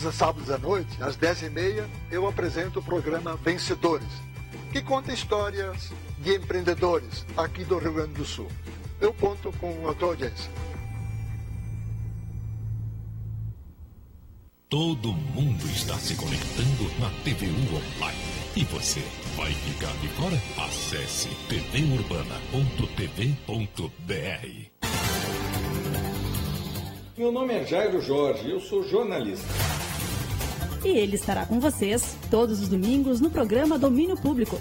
todos os sábados à noite, às 10h30, eu apresento o programa Vencedores, que conta histórias de empreendedores aqui do Rio Grande do Sul. Eu conto com a tua audiência. Todo mundo está se conectando na TVU Online. E você vai ficar de fora? Acesse tvurbana.tv.br. Meu nome é Jairo Jorge, eu sou jornalista. E ele estará com vocês todos os domingos no programa Domínio Público.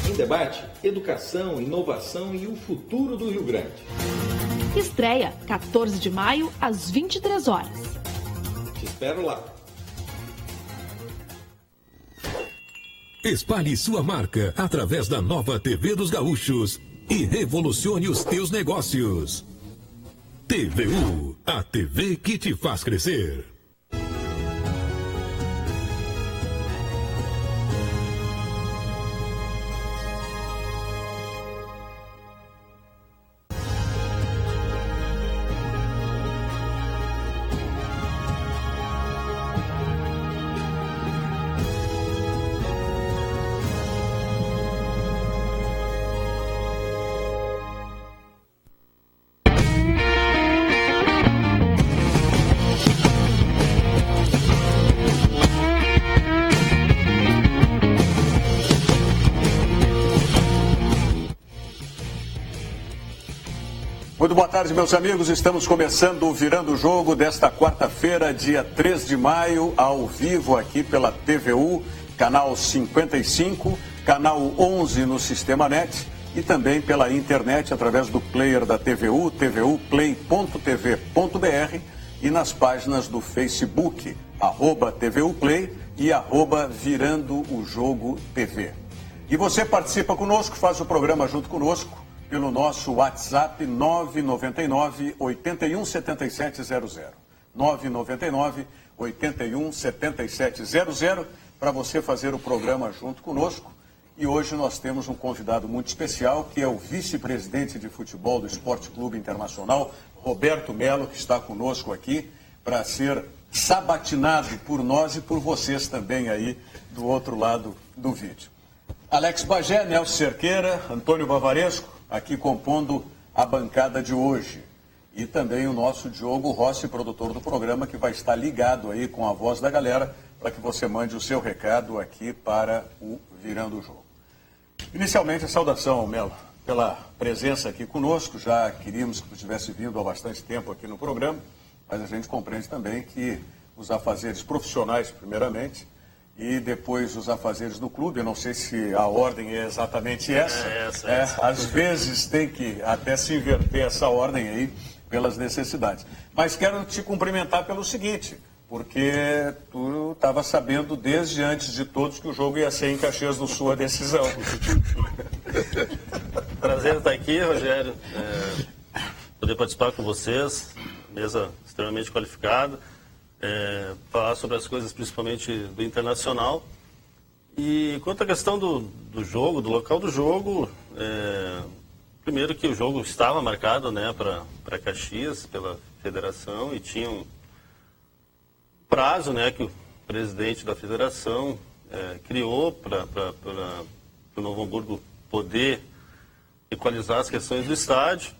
Em debate, educação, inovação e o futuro do Rio Grande. Estreia, 14 de maio, às 23 horas. Te espero lá. Espalhe sua marca através da nova TV dos Gaúchos e revolucione os teus negócios. TVU, a TV que te faz crescer. Muito boa tarde, meus amigos. Estamos começando o Virando o Jogo desta quarta-feira, dia 3 de maio, ao vivo aqui pela TVU, canal 55, canal 11 no Sistema Net e também pela internet através do player da TVU, tvuplay.tv.br e nas páginas do Facebook, @TVUplay e @Virando o Jogo TV. E você participa conosco, faz o programa junto conosco pelo nosso WhatsApp 999 81 7700. 999 81 7700 para você fazer o programa junto conosco. E hoje nós temos um convidado muito especial, que é o vice-presidente de futebol do Esporte Clube Internacional, Roberto Melo, que está conosco aqui para ser sabatinado por nós e por vocês também aí do outro lado do vídeo. Alex Bagé, Nelson Cerqueira, Antônio Bavaresco, aqui compondo a bancada de hoje. E também o nosso Diogo Rossi, produtor do programa, que vai estar ligado aí com a voz da galera para que você mande o seu recado aqui para o Virando o Jogo. Inicialmente, a saudação, Melo, pela presença aqui conosco. Já queríamos que tu tivesse vindo há bastante tempo aqui no programa, mas a gente compreende também que os afazeres profissionais, primeiramente, e depois os afazeres do clube. Eu não sei se a ordem é exatamente essa. Às vezes tem que até se inverter essa ordem aí pelas necessidades. Mas quero te cumprimentar pelo seguinte, porque tu estava sabendo desde antes de todos que o jogo ia ser em Caxias do Sul, a decisão. Prazer estar aqui, Rogério. Poder participar com vocês, mesa extremamente qualificada. Falar sobre as coisas principalmente do Internacional. E quanto à questão do jogo, do local do jogo, primeiro que o jogo estava marcado, né, para Caxias pela federação e tinha um prazo, né, que o presidente da federação criou para o Novo Hamburgo poder equalizar as questões do estádio.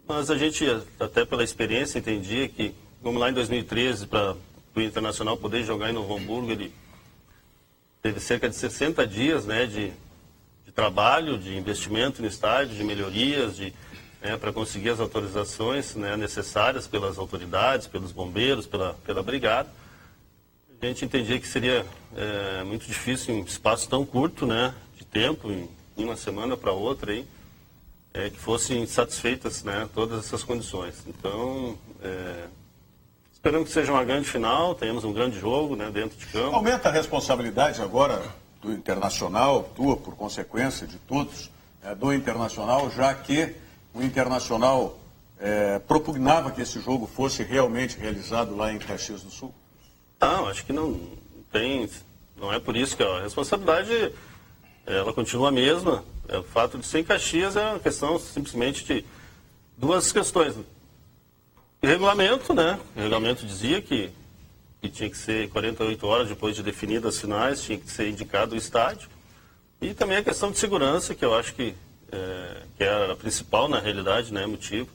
Mas a gente, até pela experiência, entendia que, como lá em 2013, para o Internacional poder jogar em Novo Hamburgo, ele teve cerca de 60 dias, né, de trabalho, de investimento no estádio, de melhorias, para conseguir as autorizações, né, necessárias pelas autoridades, pelos bombeiros, pela brigada. A gente entendia que seria muito difícil em um espaço tão curto, né, de tempo, em uma semana para outra, aí, que fossem satisfeitas, né, todas essas condições. Então, esperamos que seja uma grande final, tenhamos um grande jogo, né, dentro de campo. Aumenta a responsabilidade agora do Internacional, tua por consequência de todos, do Internacional, já que o Internacional propugnava que esse jogo fosse realmente realizado lá em Caxias do Sul? Não, acho que não é por isso que a responsabilidade ela continua a mesma. O fato de ser em Caxias é uma questão simplesmente de duas questões. Regulamento, né? O regulamento dizia que que tinha que ser 48 horas depois de definidas as finais, tinha que ser indicado o estádio. E também a questão de segurança, que eu acho que era a principal, na realidade, né, motivo,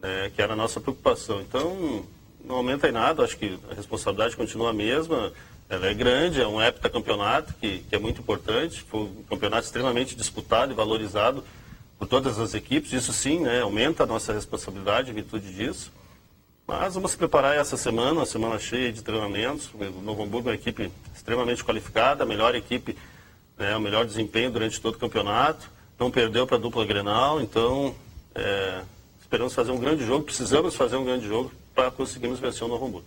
né, que era a nossa preocupação. Então, não aumenta em nada, acho que a responsabilidade continua a mesma, ela é grande, é um heptacampeonato que é muito importante, foi um campeonato extremamente disputado e valorizado por todas as equipes, isso sim, né, aumenta a nossa responsabilidade em virtude disso. Mas vamos se preparar essa semana, uma semana cheia de treinamentos. O Novo Hamburgo é uma equipe extremamente qualificada, a melhor equipe, né, o melhor desempenho durante todo o campeonato, não perdeu para a dupla Grenal, então esperamos fazer um grande jogo, precisamos fazer um grande jogo para conseguirmos vencer o Novo Hamburgo.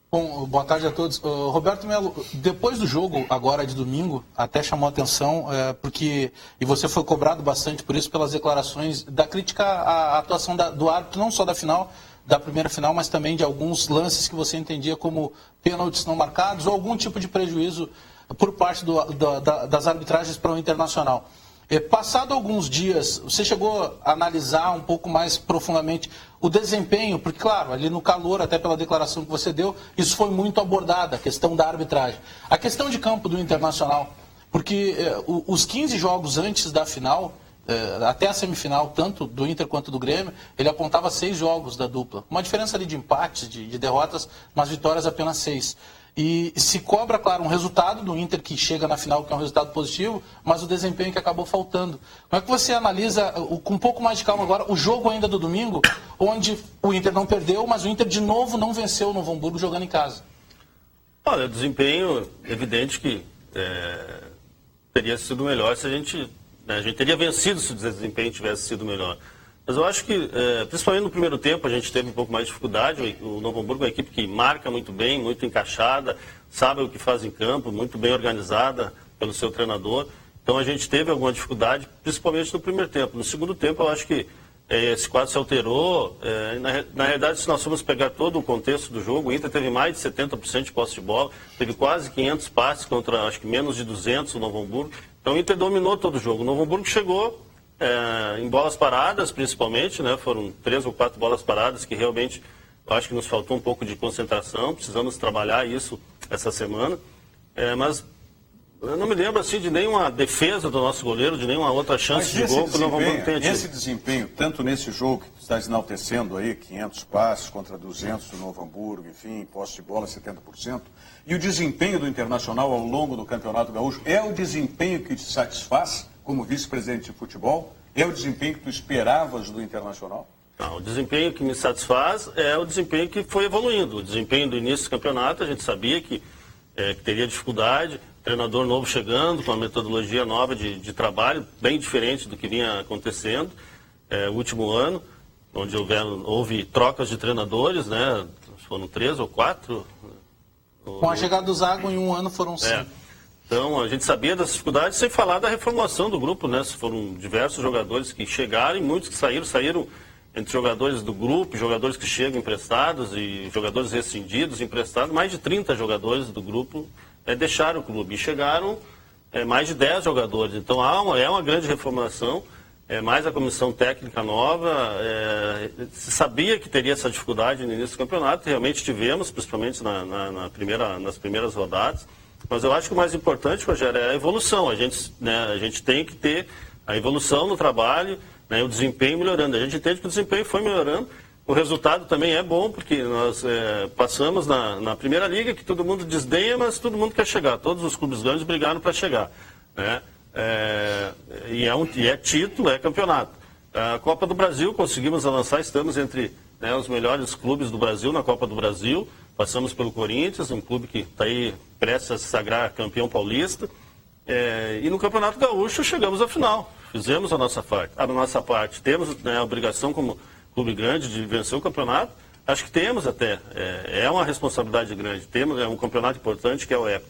Bom, boa tarde a todos. Roberto Melo, depois do jogo, agora de domingo, até chamou a atenção, porque, e você foi cobrado bastante por isso, pelas declarações da crítica à atuação do árbitro, não só da final, da primeira final, mas também de alguns lances que você entendia como pênaltis não marcados ou algum tipo de prejuízo por parte das arbitragens para o Internacional. Passado alguns dias, você chegou a analisar um pouco mais profundamente o desempenho, porque, claro, ali no calor, até pela declaração que você deu, isso foi muito abordado, a questão da arbitragem. A questão de campo do Internacional, porque os 15 jogos antes da final, até a semifinal, tanto do Inter quanto do Grêmio, ele apontava 6 jogos da dupla. Uma diferença ali de empates, de derrotas, mas vitórias apenas 6. E se cobra, claro, um resultado do Inter que chega na final, que é um resultado positivo, mas o desempenho que acabou faltando. Como é que você analisa, com um pouco mais de calma agora, o jogo ainda do domingo, onde o Inter não perdeu, mas o Inter de novo não venceu o Novo Hamburgo jogando em casa? Olha, o desempenho, evidente que teria sido melhor se a gente teria vencido se o desempenho tivesse sido melhor. Mas eu acho que, principalmente no primeiro tempo, a gente teve um pouco mais de dificuldade. O Novo Hamburgo é uma equipe que marca muito bem, muito encaixada, sabe o que faz em campo, muito bem organizada pelo seu treinador. Então a gente teve alguma dificuldade, principalmente no primeiro tempo. No segundo tempo, eu acho que esse quadro se alterou. Na realidade, se nós formos pegar todo o contexto do jogo, o Inter teve mais de 70% de posse de bola, teve quase 500 passes contra, acho que menos de 200 o Novo Hamburgo. Então o Inter dominou todo o jogo. O Novo Hamburgo chegou em bolas paradas, principalmente, né? Foram 3 ou 4 bolas paradas que realmente eu acho que nos faltou um pouco de concentração. Precisamos trabalhar isso essa semana. Mas eu não me lembro assim de nenhuma defesa do nosso goleiro, de nenhuma outra chance de gol que o Novo Hamburgo tenha tido. Esse desempenho, tanto nesse jogo que está enaltecendo aí, 500 passes contra 200 do Novo Hamburgo, enfim, posse de bola 70%, e o desempenho do Internacional ao longo do Campeonato Gaúcho, é o desempenho que te satisfaz como vice-presidente de futebol? É o desempenho que tu esperavas do Internacional? Não, o desempenho que me satisfaz é o desempenho que foi evoluindo. O desempenho do início do campeonato, a gente sabia que teria dificuldade, treinador novo chegando, com uma metodologia nova de trabalho, bem diferente do que vinha acontecendo o último ano, onde houve trocas de treinadores, né? Foram 3 ou 4. Com a chegada do Zago, em um ano foram 5. Então, a gente sabia das dificuldades, sem falar da reformulação do grupo, né? Foram diversos jogadores que chegaram e muitos que saíram entre jogadores do grupo, jogadores que chegam emprestados e jogadores rescindidos, emprestados. Mais de 30 jogadores do grupo deixaram o clube e chegaram mais de 10 jogadores. Então, é uma grande reformulação, mais a comissão técnica nova. Se sabia que teria essa dificuldade no início do campeonato, realmente tivemos, principalmente nas primeiras rodadas. Mas eu acho que o mais importante, Rogério, é a evolução. A gente tem que ter a evolução no trabalho, né, o desempenho melhorando. A gente entende que o desempenho foi melhorando. O resultado também é bom, porque nós passamos na Primeira Liga, que todo mundo desdenha, mas todo mundo quer chegar. Todos os clubes grandes brigaram para chegar. Né? E é título, é campeonato. A Copa do Brasil, conseguimos avançar, estamos entre os melhores clubes do Brasil na Copa do Brasil. Passamos pelo Corinthians, um clube que está aí prestes a se sagrar campeão paulista. E no Campeonato Gaúcho chegamos à final. Fizemos a nossa parte. Temos a obrigação como clube grande de vencer o campeonato. Acho que temos até. É uma responsabilidade grande. Temos um campeonato importante que é o EPA.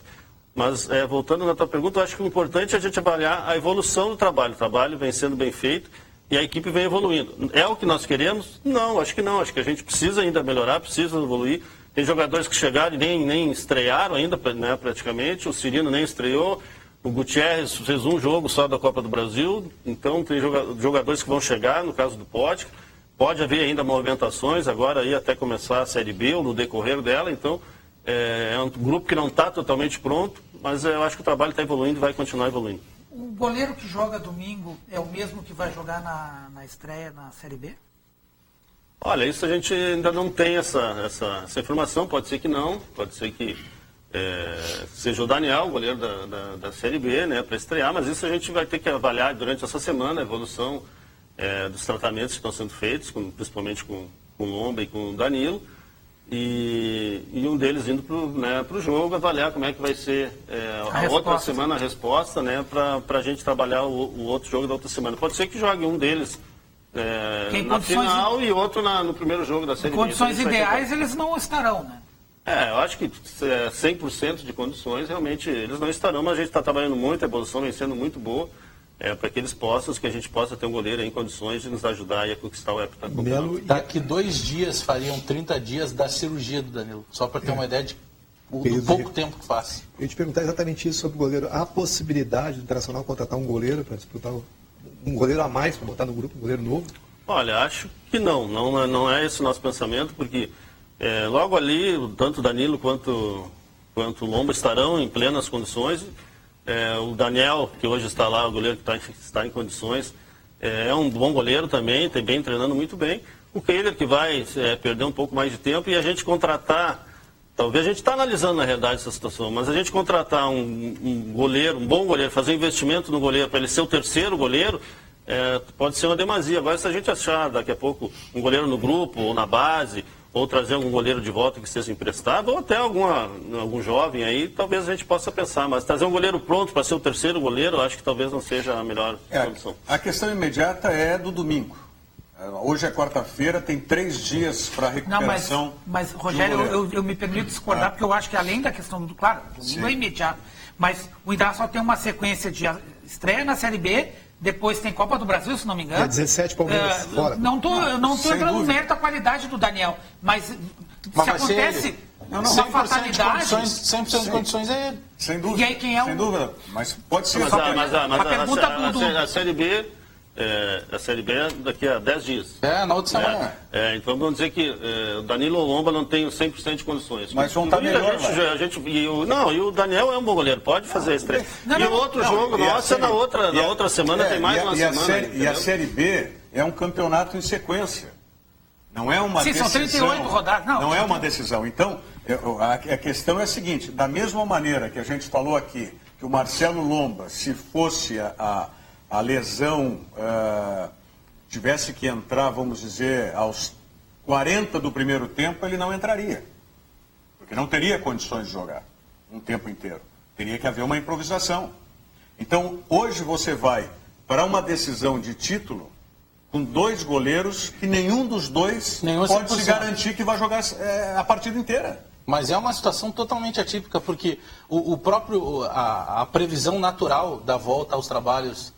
Mas, voltando na tua pergunta, eu acho que o importante é a gente avaliar a evolução do trabalho. O trabalho vem sendo bem feito e a equipe vem evoluindo. É o que nós queremos? Não, acho que não. Acho que a gente precisa ainda melhorar, precisa evoluir. Tem jogadores que chegaram e nem estrearam ainda, né, praticamente. O Cirino nem estreou. O Gutierrez fez um jogo só da Copa do Brasil. Então, tem jogadores que vão chegar, no caso do Pote. Pode haver ainda movimentações agora aí até começar a Série B ou no decorrer dela, então é um grupo que não está totalmente pronto, mas eu acho que o trabalho está evoluindo e vai continuar evoluindo. O goleiro que joga domingo é o mesmo que vai jogar na estreia na Série B? Olha, isso a gente ainda não tem essa informação, pode ser que não, pode ser que seja o Daniel, o goleiro da Série B, né, para estrear, mas isso a gente vai ter que avaliar durante essa semana, a evolução dos tratamentos que estão sendo feitos, principalmente com o Lomba e com o Danilo, e um deles indo para o jogo, avaliar como é que vai ser outra semana a resposta, né, para a gente trabalhar o outro jogo da outra semana. Pode ser que jogue um deles na final e outro no primeiro jogo da Série B. Em condições ideais eles não estarão, né? Eu acho que 100% de condições, realmente, eles não estarão, mas a gente está trabalhando muito, a evolução vem sendo muito boa, para que a gente possa ter um goleiro em condições de nos ajudar a conquistar o heptacampeonato. Daqui 2 dias fariam 30 dias da cirurgia do Danilo, só para ter uma ideia do pouco tempo que faz. Eu ia te perguntar exatamente isso sobre o goleiro. Há a possibilidade do Internacional contratar um goleiro para disputar, um goleiro a mais para botar no grupo, um goleiro novo? Olha, acho que não é esse o nosso pensamento, porque logo ali, tanto o Danilo quanto o Lomba estarão em plenas condições. O Daniel, que hoje está lá, o goleiro que está em condições, é um bom goleiro também, vem treinando muito bem. O Keiler, que vai perder um pouco mais de tempo, e a gente contratar, talvez a gente está analisando na realidade essa situação, mas a gente contratar um goleiro, um bom goleiro, fazer investimento no goleiro para ele ser o terceiro goleiro, pode ser uma demasia. Agora, se a gente achar daqui a pouco um goleiro no grupo ou na base, ou trazer algum goleiro de volta que esteja emprestado, ou até algum jovem aí, talvez a gente possa pensar. Mas trazer um goleiro pronto para ser o terceiro goleiro, eu acho que talvez não seja a melhor solução. A questão imediata é do domingo. Hoje é quarta-feira, tem 3 dias para recuperação. Não, mas Rogério, eu me permito discordar, porque eu acho que além da questão do... Claro, domingo é imediato, mas o Internacional tem uma sequência de estreia na Série B, depois tem Copa do Brasil, se não me engano. É 17 Palmeiras fora. Não estou entrando no mérito da qualidade do Daniel, mas se acontece uma fatalidade... 100% de condições é... Sem dúvida. E aí quem é sem dúvida. Mas pode ser... A Série B... a Série B é daqui a 10 dias. Na outra semana. Então vamos dizer que o Danilo Lomba não tem 100% de condições. Mas vão estar melhor. E o Daniel é um bom goleiro, pode fazer a estreia. O outro jogo, na outra semana tem mais uma semana. E a Série B é um campeonato em sequência. Não é uma decisão. São 38 rodadas. Não é uma decisão. Então, a questão é a seguinte, da mesma maneira que a gente falou aqui, que o Marcelo Lomba, se fosse a lesão tivesse que entrar, vamos dizer, aos 40 do primeiro tempo, ele não entraria. Porque não teria condições de jogar um tempo inteiro. Teria que haver uma improvisação. Então, hoje você vai para uma decisão de título com 2 goleiros que nenhum dos dois pode se garantir que vai jogar a partida inteira. Mas é uma situação totalmente atípica, porque a previsão natural da volta aos trabalhos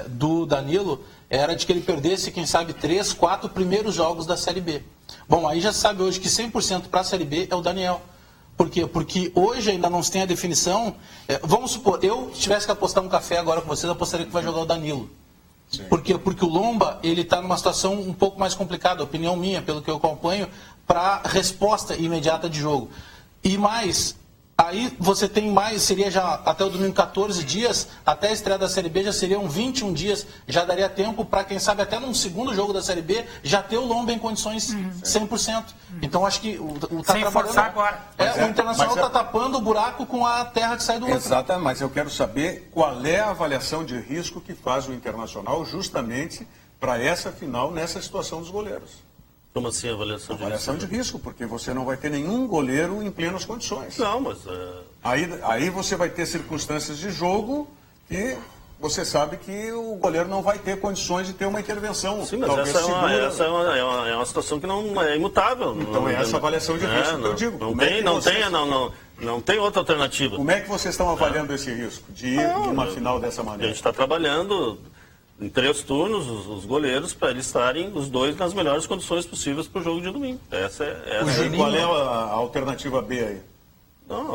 do Danilo era de que ele perdesse, quem sabe, 3, 4 primeiros jogos da Série B. Bom, aí já se sabe hoje que 100% para a Série B é o Daniel. Por quê? Porque hoje ainda não se tem a definição. Vamos supor, eu tivesse que apostar um café agora com vocês, apostaria que vai jogar o Danilo. Sim. Por quê? Porque o Lomba, ele está numa situação um pouco mais complicada, opinião minha, pelo que eu acompanho, para resposta imediata de jogo. E mais... Aí você tem mais, seria já até o domingo 14 dias, até a estreia da Série B já seriam 21 dias, já daria tempo para, quem sabe, até num segundo jogo da Série B, já ter o Lomba em condições 100%. Então acho que sem forçar agora. O Internacional está tapando o buraco com a terra que sai do outro. Exatamente, mas eu quero saber qual é a avaliação de risco que faz o Internacional justamente para essa final, nessa situação dos goleiros. Como assim a avaliação de risco? Avaliação de risco, porque você não vai ter nenhum goleiro em plenas condições. Não, mas... Aí você vai ter circunstâncias de jogo que você sabe que o goleiro não vai ter condições de ter uma intervenção. Sim, mas essa é uma situação que não é imutável. Então é essa avaliação de risco que eu digo. Não tem outra alternativa. Como é que vocês estão avaliando esse risco de ir numa final dessa maneira? A gente está trabalhando... em 3 turnos, os goleiros, para eles estarem os 2 nas melhores condições possíveis para o jogo de domingo. Qual é a alternativa B aí? Não, a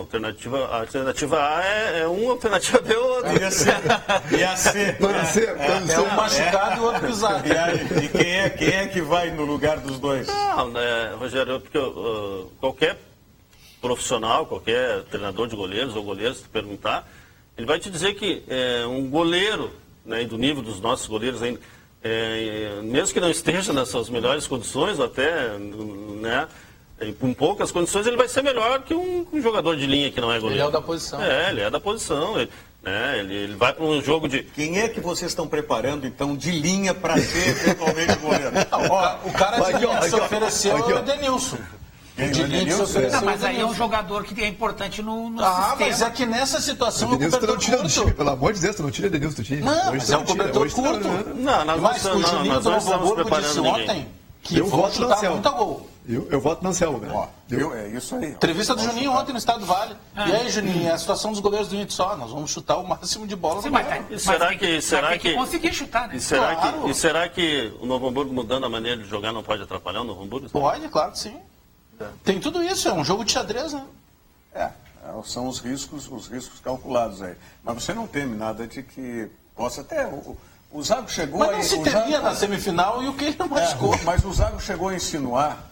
alternativa A é uma, a alternativa B é outra. Ia ser. É um machucado e o outro pisado. E quem é que vai no lugar dos dois? Não, Rogério, porque qualquer profissional, qualquer treinador de goleiros ou goleiros, se perguntar, ele vai te dizer que um goleiro, né, do nível dos nossos goleiros ainda, mesmo que não esteja nas suas melhores condições, até, né, com poucas condições, ele vai ser melhor que um jogador de linha que não é goleiro. Ele é o da posição. Ele é da posição. Ele vai para um jogo de... Quem é que vocês estão preparando, então, de linha para ser eventualmente goleiro? O cara de linha que se ofereceu é o Denilson. Mas aí é um jogador que é importante no sistema. Mas é que nessa situação o Denilson não tira do time, pelo amor de Deus, tu não tira o Denilson do time. Não, mas é um cobertor curto. Mas o Juninho do Novo Hamburgo disse ontem que vão chutar muito gol. Eu voto no Anselmo, velho. É isso aí. Entrevista do Juninho ontem no Estado do Vale. E aí, Juninho, a situação dos goleiros do Inter só, nós vamos chutar o máximo de bola. Será que conseguir chutar, né? E será que o Novo Hamburgo mudando a maneira de jogar não pode atrapalhar o Novo Hamburgo? Pode, claro que sim. Tem tudo isso, é um jogo de xadrez, né? São os riscos calculados aí. Mas você não teme nada de que possa até... O Zago chegou Mas não se temia na semifinal e o que ele não machucou. Mas o Zago chegou a insinuar...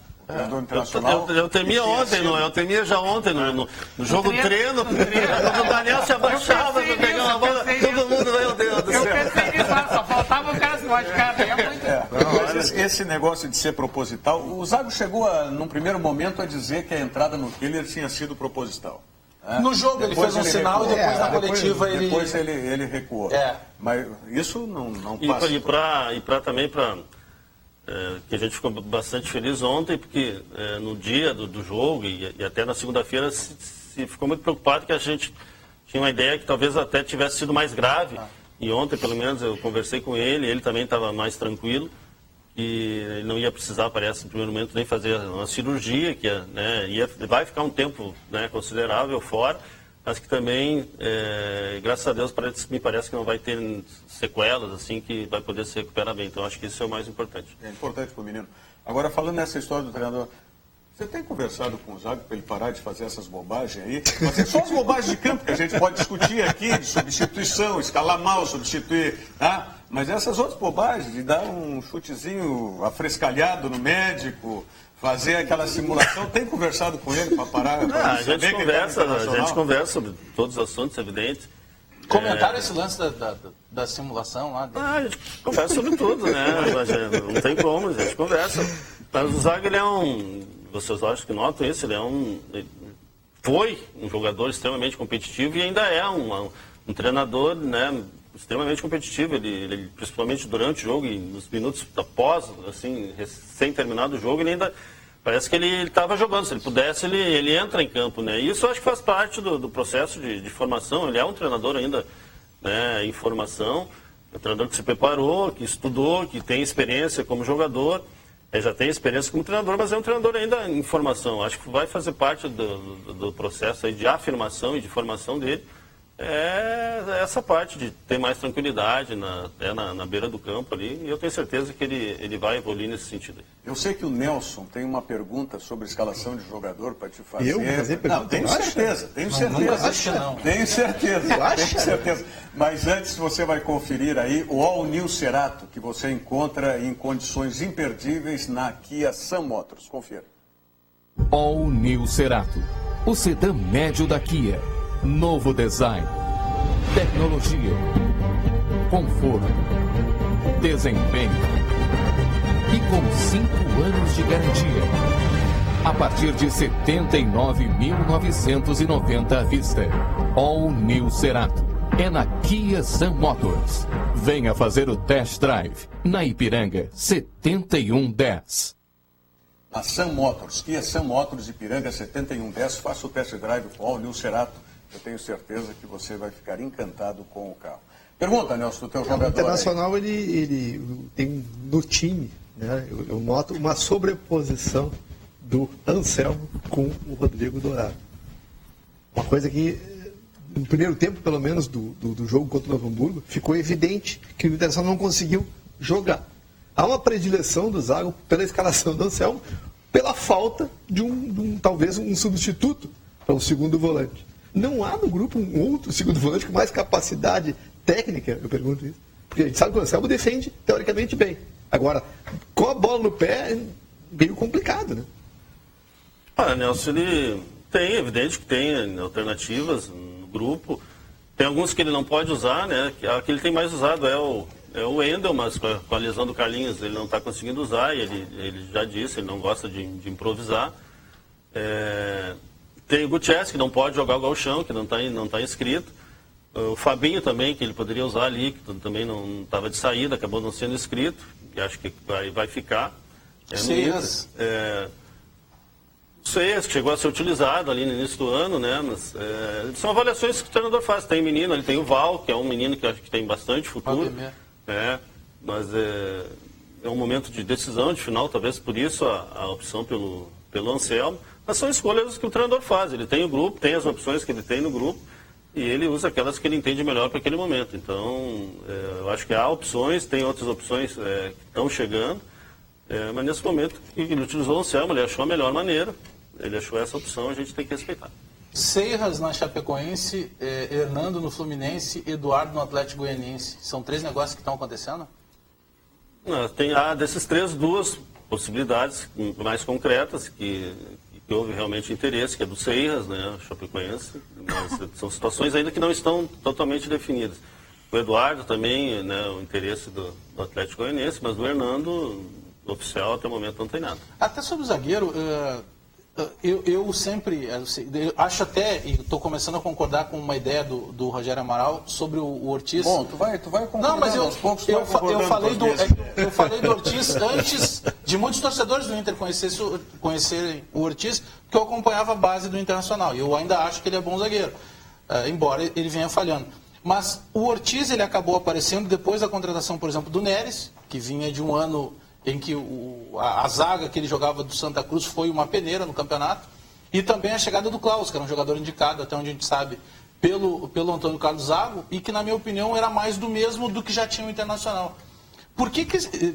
Eu temia ontem, eu temia já ontem no jogo treino, quando o Daniel se abaixava para pegar uma bola, todo mundo, meu Deus do céu. Eu pensei nisso, só faltava o cara se machucar. Mas esse negócio de ser proposital, o Zago chegou, num primeiro momento, a dizer que a entrada no Killer tinha sido proposital. No jogo depois ele fez um sinal e depois na coletiva ele... Depois ele recuou. Mas isso não passa. E também para... que a gente ficou bastante feliz ontem, porque no dia do jogo e até na segunda-feira se ficou muito preocupado que a gente tinha uma ideia que talvez até tivesse sido mais grave. E ontem, pelo menos, eu conversei com ele também estava mais tranquilo, e ele não ia precisar, parece, no primeiro momento, nem fazer uma cirurgia, que vai ficar um tempo, né, considerável fora, mas que também, graças a Deus, me parece que não vai ter sequelas, assim, que vai poder se recuperar bem. Então, acho que isso é o mais importante. É importante para o menino. Agora, falando nessa história do treinador, você tem conversado com o Zago para ele parar de fazer essas bobagens aí? Mas é só as bobagens de campo que a gente pode discutir aqui, de substituição, escalar mal, substituir, tá? Mas essas outras bobagens, de dar um chutezinho afrescalhado no médico... Fazer aquela simulação, tem conversado com ele para parar? A gente conversa sobre todos os assuntos, evidente. Comentaram esse lance da simulação lá? A gente conversa sobre tudo, né? Não tem como, a gente conversa. Mas o Zago, ele é vocês acham que notam isso, ele foi um jogador extremamente competitivo e ainda é um treinador, né, extremamente competitivo. Ele, principalmente durante o jogo e nos minutos após, assim, recém terminado o jogo, ele ainda parece que ele estava jogando. Se ele pudesse, ele entra em campo, né? E isso eu acho que faz parte do processo de formação. Ele é um treinador ainda, né, em formação, um treinador que se preparou, que estudou, que tem experiência como jogador. Ele já tem experiência como treinador, mas é um treinador ainda em formação. Acho que vai fazer parte do processo aí de afirmação e de formação dele. Essa parte de ter mais tranquilidade na beira do campo ali, e eu tenho certeza que ele vai evoluir nesse sentido aí. Eu sei que o Nelson tem uma pergunta sobre escalação de jogador para te fazer. Eu vou fazer pergunta? Não, tenho certeza. Tenho certeza. Mas antes você vai conferir aí o All New Cerato, que você encontra em condições imperdíveis na Kia Sun Motors. Confira. All New Cerato, o sedã médio da Kia. Novo design, tecnologia, conforto, desempenho e com 5 anos de garantia. A partir de R$ 79.990 à vista. All New Cerato é na Kia Sun Motors. Venha fazer o test drive na Ipiranga 7110. A Sun Motors, Kia Sun Motors Ipiranga 7110. Faça o test drive com All New Cerato. Eu tenho certeza que você vai ficar encantado com o carro. Pergunta, Nelson, do teu jogador. O Internacional, ele tem no time, né, eu noto uma sobreposição do Anselmo com o Rodrigo Dourado. Uma coisa que, no primeiro tempo, pelo menos, do jogo contra o Novo Hamburgo, ficou evidente que o Internacional não conseguiu jogar. Há uma predileção do Zago pela escalação do Anselmo, pela falta de talvez um substituto para o segundo volante. Não há no grupo um outro segundo volante com mais capacidade técnica, eu pergunto isso. Porque a gente sabe que o Anselmo defende teoricamente bem. Agora, com a bola no pé, é meio complicado, né? Nelson, ele tem, evidente que tem alternativas no grupo. Tem alguns que ele não pode usar, né? A que ele tem mais usado é o Wendel, mas com a lesão do Carlinhos ele não está conseguindo usar, e ele já disse, ele não gosta de improvisar. Tem o Gutierrez, que não pode jogar o gauchão, que não tá inscrito. O Fabinho também, que ele poderia usar ali, que também não estava de saída, acabou não sendo inscrito, e acho que vai ficar. Seias, que chegou a ser utilizado ali no início do ano, né? Mas, são avaliações que o treinador faz. Tem menino, ele tem o Val, que é um menino que acho que tem bastante futuro. Mas é um momento de decisão, de final, talvez por isso a opção pelo Anselmo. Mas são escolhas que o treinador faz. Ele tem o grupo, tem as opções que ele tem no grupo, e ele usa aquelas que ele entende melhor para aquele momento. Então, eu acho que há opções, tem outras opções que estão chegando, mas nesse momento ele utilizou o Anselmo, ele achou a melhor maneira, ele achou essa opção, a gente tem que respeitar. Seiras na Chapecoense, Hernando no Fluminense, Eduardo no Atlético Goianiense. São 3 negócios que estão acontecendo? Há desses 3, 2 possibilidades mais concretas que houve realmente interesse, que é do Seiras, né, Chapecoense, mas são situações ainda que não estão totalmente definidas. O Eduardo também, né, o interesse do Atlético Goianiense, mas do Hernando, oficial, até o momento não tem nada. Até sobre o zagueiro, eu sempre acho até, e estou começando a concordar com uma ideia do Rogério Amaral sobre o Ortiz. Bom, tu vai concordando. Não, mas eu falei do Ortiz antes de muitos torcedores do Inter conhecerem o Ortiz, porque eu acompanhava a base do Internacional. E eu ainda acho que ele é bom zagueiro, embora ele venha falhando. Mas o Ortiz, ele acabou aparecendo depois da contratação, por exemplo, do Neres, que vinha de um ano em que a zaga que ele jogava do Santa Cruz foi uma peneira no campeonato, e também a chegada do Klaus, que era um jogador indicado, até onde a gente sabe, pelo Antônio Carlos Zago, e que, na minha opinião, era mais do mesmo do que já tinha o Internacional. Por que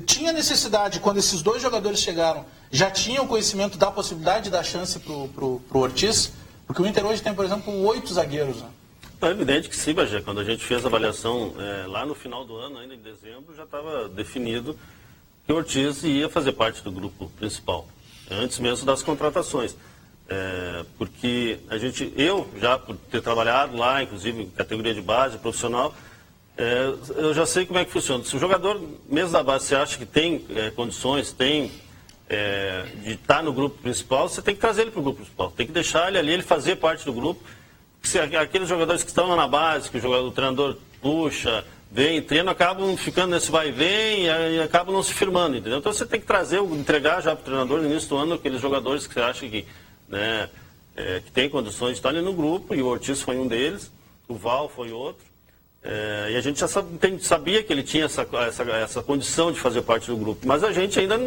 tinha necessidade, quando esses 2 jogadores chegaram, já tinham conhecimento da possibilidade de dar chance pro Ortiz? Porque o Inter hoje tem, por exemplo, 8 zagueiros, né? É evidente que sim, Bagé. Quando a gente fez a avaliação lá no final do ano, ainda em dezembro, já estava definido que o Ortiz ia fazer parte do grupo principal, antes mesmo das contratações. Porque eu já por ter trabalhado lá, inclusive em categoria de base, profissional, eu já sei como é que funciona. Se o jogador, mesmo da base, você acha que tem condições, de estar no grupo principal, você tem que trazer ele para o grupo principal. Tem que deixar ele ali, ele fazer parte do grupo. Se aqueles jogadores que estão lá na base, que o treinador puxa, vem, treino, acabam ficando nesse vai e vem e acabam não se firmando, entendeu? Então você tem que entregar já para o treinador no início do ano aqueles jogadores que você acha que tem condições de estar ali no grupo, e o Ortiz foi um deles, o Val foi outro, e a gente já sabia que ele tinha essa condição de fazer parte do grupo, mas a gente ainda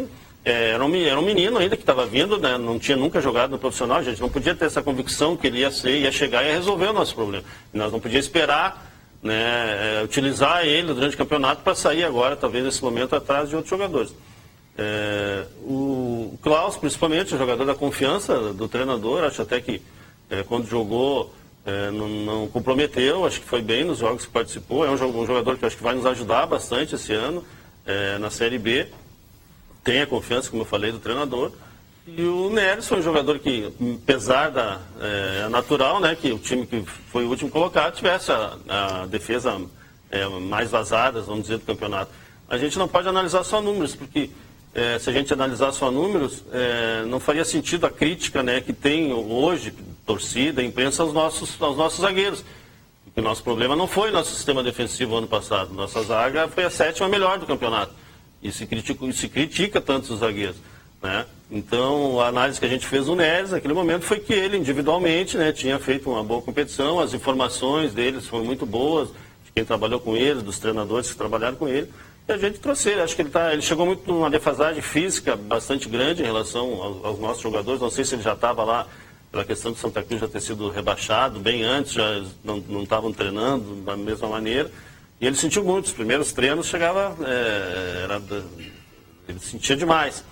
era um menino ainda que estava vindo, né, não tinha nunca jogado no profissional, a gente não podia ter essa convicção que ele ia chegar e ia resolver o nosso problema, e nós não podíamos esperar, né, utilizar ele durante o campeonato para sair agora, talvez nesse momento, atrás de outros jogadores. O Klaus, principalmente, o jogador da confiança do treinador, acho até que quando jogou não comprometeu, acho que foi bem nos jogos que participou, é um jogador que acho que vai nos ajudar bastante esse ano na Série B, tem a confiança, como eu falei, do treinador. E o Neres foi um jogador que, apesar da natural, né, que o time que foi o último colocado tivesse a defesa mais vazada, vamos dizer, do campeonato. A gente não pode analisar só números, porque se a gente analisar só números, não faria sentido a crítica, né, que tem hoje, torcida, imprensa, aos nossos zagueiros. Porque o nosso problema não foi o nosso sistema defensivo ano passado. Nossa zaga foi a 7ª melhor do campeonato. E se critica tanto os zagueiros, né? Então, a análise que a gente fez no Neres naquele momento foi que ele, individualmente, né, tinha feito uma boa competição, as informações deles foram muito boas, de quem trabalhou com ele, dos treinadores que trabalharam com ele, e a gente trouxe ele. Acho que ele chegou muito numa defasagem física bastante grande em relação aos nossos jogadores. Não sei se ele já estava lá pela questão de Santa Cruz já ter sido rebaixado bem antes, já não estavam treinando da mesma maneira, e ele sentiu muito. Os primeiros treinos chegava, ele sentia demais.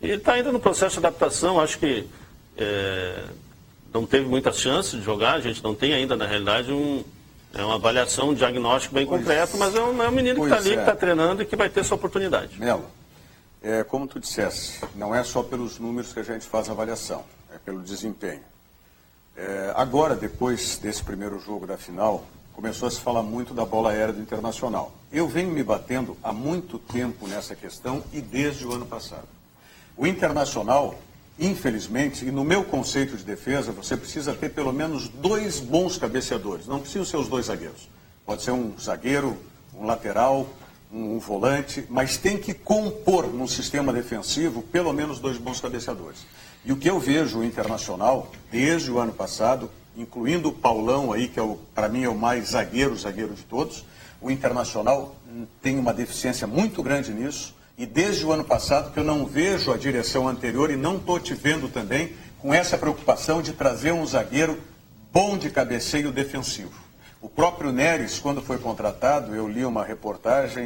E ele está ainda no processo de adaptação, acho que não teve muitas chances de jogar, a gente não tem ainda, na realidade, uma avaliação, um diagnóstico bem completo, mas é um menino que está ali, que está treinando e que vai ter sua oportunidade. Melo, como tu disseste, não é só pelos números que a gente faz a avaliação, é pelo desempenho. Agora, depois desse primeiro jogo da final, começou a se falar muito da bola aérea do Internacional. Eu venho me batendo há muito tempo nessa questão e desde o ano passado. O Internacional, infelizmente, e no meu conceito de defesa, você precisa ter pelo menos 2 bons cabeceadores. Não precisam ser os 2 zagueiros. Pode ser um zagueiro, um lateral, um volante, mas tem que compor num sistema defensivo pelo menos 2 bons cabeceadores. E o que eu vejo o Internacional, desde o ano passado, incluindo o Paulão aí, que para mim é o mais zagueiro de todos, o Internacional tem uma deficiência muito grande nisso, e desde o ano passado que eu não vejo a direção anterior e não estou te vendo também com essa preocupação de trazer um zagueiro bom de cabeceio defensivo. O próprio Neres, quando foi contratado, eu li uma reportagem,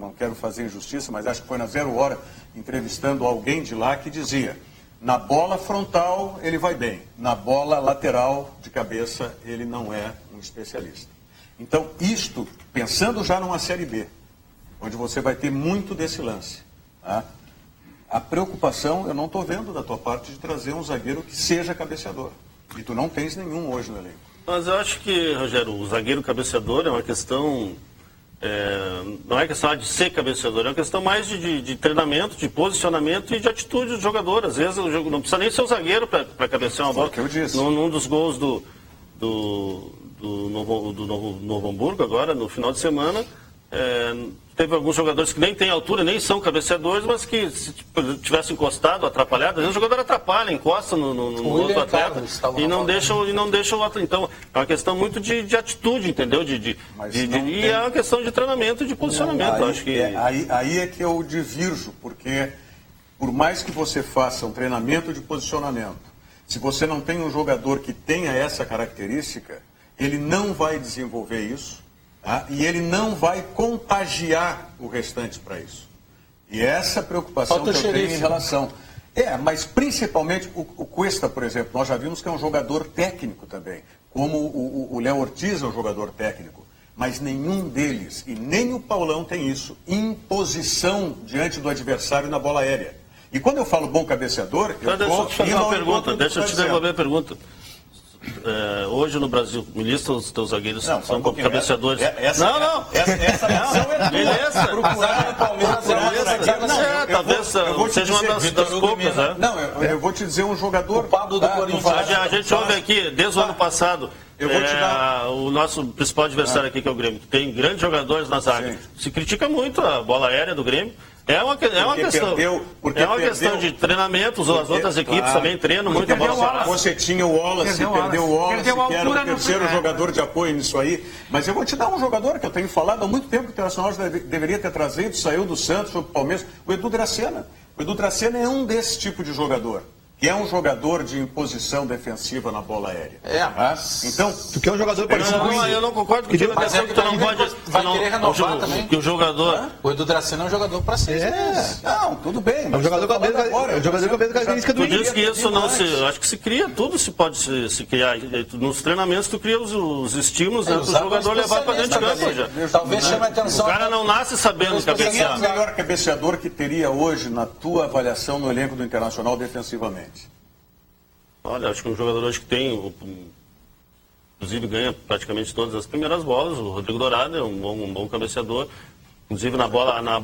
não quero fazer injustiça, mas acho que foi na 0 Hora, entrevistando alguém de lá que dizia: na bola frontal ele vai bem, na bola lateral de cabeça ele não é um especialista. Então, isto, pensando já numa Série B, onde você vai ter muito desse lance, tá? A preocupação eu não estou vendo da tua parte de trazer um zagueiro que seja cabeceador. E tu não tens nenhum hoje no elenco. Mas eu acho que, Rogério, o zagueiro cabeceador é uma questão... não é questão de ser cabeceador, é uma questão mais de treinamento, de posicionamento e de atitude do jogador. Às vezes o jogo não precisa nem ser o zagueiro para cabecear uma bola. Que eu disse. Num dos gols do Novo Hamburgo, agora, no final de semana, teve alguns jogadores que nem têm altura, nem são cabeceadores, mas que se tivesse encostado, atrapalhado, às vezes o jogador atrapalha, encosta no outro atleta e não deixa o outro. Então, é uma questão muito de atitude, entendeu? E é uma questão de treinamento e de posicionamento. Acho que... aí é que eu divirjo, porque por mais que você faça um treinamento de posicionamento, se você não tem um jogador que tenha essa característica, ele não vai desenvolver isso. Tá? E ele não vai contagiar o restante para isso. E essa preocupação que eu tenho em relação... mas principalmente o Cuesta, por exemplo, nós já vimos que é um jogador técnico também, como o Léo Ortiz é um jogador técnico, mas nenhum deles, e nem o Paulão tem isso, imposição diante do adversário na bola aérea. E quando eu falo bom cabeceador... Deixa eu te fazer uma pergunta, deixa eu te devolver a pergunta. Hoje no Brasil, me lista os teus zagueiros que são como cabeceadores. Essa missão é beleza. Procurar no Palmeiras. Talvez seja uma das poucas. Não, eu vou te dizer um jogador. Do Corinthians. A gente ouve aqui, desde o ano passado, o nosso principal adversário aqui, que é o Grêmio, tem grandes jogadores na zaga. Se critica muito a bola aérea do Grêmio. É uma questão de treinamento, as outras equipes também treinam muito a bola. Você tinha o Wallace, perdeu o Wallace, que era o terceiro jogador de apoio nisso aí. Mas eu vou te dar um jogador que eu tenho falado há muito tempo que o Internacional deveria ter trazido, saiu do Santos, foi pro Palmeiras, o Edu Dracena. O Edu Dracena é um desse tipo de jogador. Que é um jogador de imposição defensiva na bola aérea. Então, tu quer um jogador parecido com isso? Eu não concordo com isso. Mas tu não pode... Vai querer renovar também. Que o jogador... O Edu Dracena é um jogador para 6 meses. Não, tudo bem. É um jogador com a mesma característica do Tu diz que isso não se... Acho que se cria, tudo se pode se criar. Nos treinamentos tu cria os estímulos para o jogador levar para dentro de campo. Talvez chame a atenção... O cara não nasce sabendo cabecear. Quem é o melhor cabeceador que teria hoje na tua avaliação no elenco do Internacional defensivamente? Olha, acho que um jogador hoje que tem, inclusive ganha praticamente todas as primeiras bolas, o Rodrigo Dourado é um bom cabeceador, inclusive na bola, na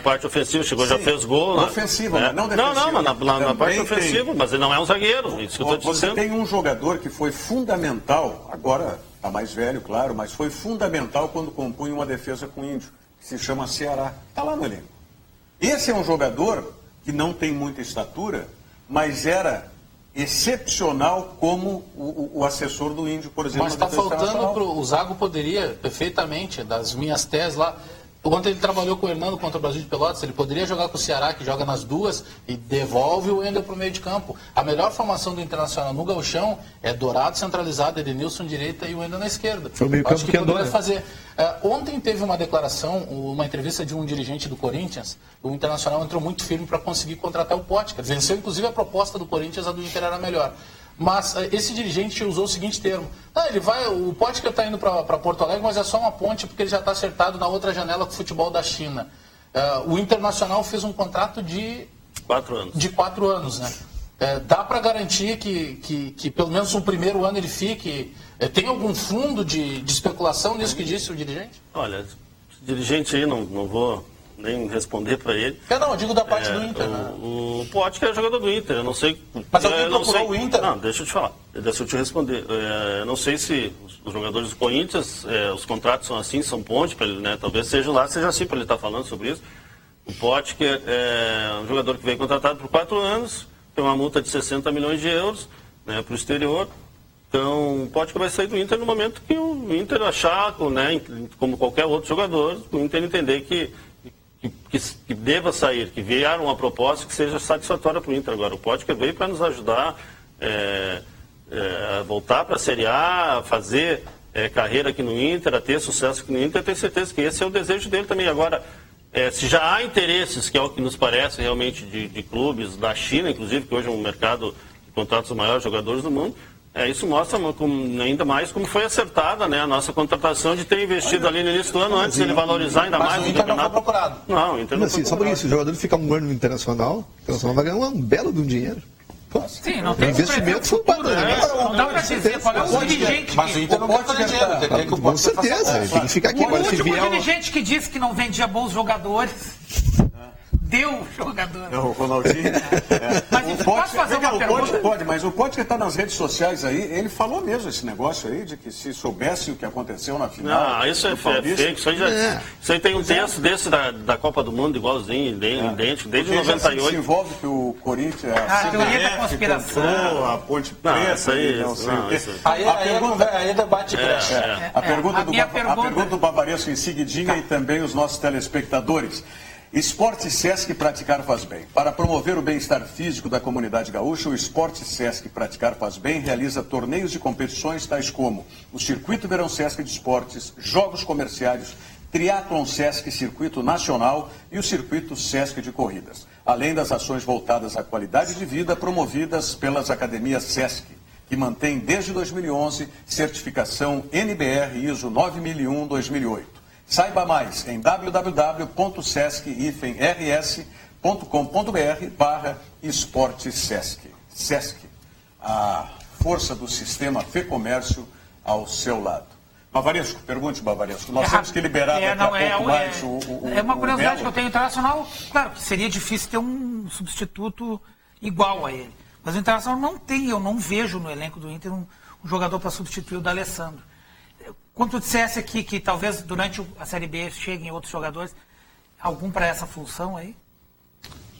parte ofensiva, já fez gol. Ofensiva, né? Não defensiva. Não, na parte ofensiva, mas ele não é um zagueiro, isso que eu estou dizendo. Você tem um jogador que foi fundamental, agora está mais velho, claro, mas foi fundamental quando compunha uma defesa com o Índio, que se chama Ceará, está lá no elenco. Esse é um jogador que não tem muita estatura, mas era excepcional como o assessor do Índio, por exemplo. Mas está faltando, o Zago poderia perfeitamente, das minhas teses lá, ontem ele trabalhou com o Hernando contra o Brasil de Pelotas, ele poderia jogar com o Ceará, que joga nas duas, e devolve o Wendel para o meio de campo. A melhor formação do Internacional no gauchão é Dourado centralizado, Edenilson direita e o Wendel na esquerda. Foi o meio campo que andou, poderia fazer. Ontem teve uma declaração, uma entrevista de um dirigente do Corinthians, o Internacional entrou muito firme para conseguir contratar o Potker. Venceu inclusive a proposta do Corinthians, a do Inter era melhor. Mas esse dirigente usou o seguinte termo: o Potker está indo para Porto Alegre, mas é só uma ponte porque ele já está acertado na outra janela com o futebol da China. O Internacional fez um contrato de 4 anos. De 4 anos, né? Dá para garantir que pelo menos no primeiro ano ele fique? Tem algum fundo de especulação nisso que disse o dirigente? Olha, o dirigente aí, não vou nem responder para ele. Eu digo da parte do Inter. Né? O Potker é jogador do Inter, eu não sei... Mas alguém procurou o Inter? Não, deixa eu te falar, deixa eu te responder. Eu não sei se os jogadores do Corinthians, os contratos são assim, são ponte para ele, né? Talvez seja assim para ele estar falando sobre isso. O Potker é um jogador que veio contratado por 4 anos, tem uma multa de 60 milhões de euros, né, para o exterior. Então, o Potker vai sair do Inter no momento que o Inter achar, né, como qualquer outro jogador, o Inter entender que deva sair, que vier uma proposta que seja satisfatória para o Inter. Agora, o Potker veio para nos ajudar a voltar para a Série A, a fazer carreira aqui no Inter, a ter sucesso aqui no Inter. Eu tenho certeza que esse é o desejo dele também. Agora, se já há interesses, que é o que nos parece realmente de clubes da China, inclusive, que hoje é um mercado que contrata os maiores jogadores do mundo, isso mostra ainda mais como foi acertada, né, a nossa contratação de ter investido ali no início do ano, antes de ele valorizar ainda mais o Inter não foi procurado. Não, o Inter não foi procurado. Só porque se o jogador ficar um ano no Internacional vai ganhar um belo de um dinheiro. Sim, não tem investimento futuro, não dá para dizer qual é o dirigente. Mas o Inter não pode fazer dinheiro. Com certeza, ele tem que ficar aqui. O último dirigente que disse que não vendia bons jogadores deu jogador. O Ronaldinho. Mas posso fazer uma pergunta? Pode, mas o Potker está nas redes sociais aí, ele falou mesmo esse negócio aí, de que se soubesse o que aconteceu na final... Não, isso é fake, isso aí tem um texto desse da Copa do Mundo igualzinho, idêntico, desde 98. Se envolve que o Corinthians... A teoria da conspiração. A Ponte Preta... Isso aí, aí debate cresce. A pergunta do Bavaresco em seguidinha e também os nossos telespectadores. Esporte Sesc Praticar Faz Bem. Para promover o bem-estar físico da comunidade gaúcha, o Esporte Sesc Praticar Faz Bem realiza torneios e competições tais como o Circuito Verão Sesc de Esportes, Jogos Comerciais, Triatlon Sesc Circuito Nacional e o Circuito Sesc de Corridas, além das ações voltadas à qualidade de vida promovidas pelas academias Sesc, que mantém desde 2011 certificação NBR ISO 9001-2008. Saiba mais em www.sesc-rs.com.br/esporte-sesc. Sesc, a força do sistema Fê Comércio ao seu lado. Bavaresco, pergunte, Bavaresco. Nós temos que liberar daqui a pouco mais o É uma curiosidade que eu tenho internacional. Claro que seria difícil ter um substituto igual a ele. Mas o Internacional não tem, eu não vejo no elenco do Inter um jogador para substituir o D'Alessandro. Quando tu dissesse aqui que talvez durante a Série B cheguem outros jogadores, algum para essa função aí?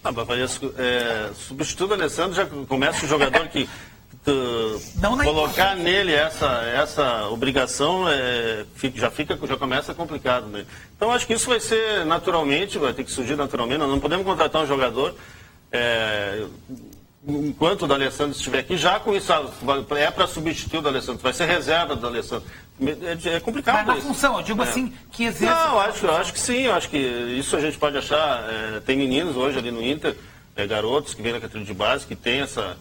Bavaresco, substituir o Alessandro, já começa o jogador que colocar nele essa obrigação já começa complicado, né? Então acho que isso vai ser naturalmente, vai ter que surgir naturalmente. Nós não podemos contratar um jogador enquanto o D'Alessandro estiver aqui, já com isso para substituir o D'Alessandro, vai ser reserva do D'Alessandro. É complicado. Mas na função, eu digo assim, que exerce... Não, acho que sim, eu acho que isso a gente pode achar. Tem meninos hoje ali no Inter, garotos que vêm da categoria de base, que tem essa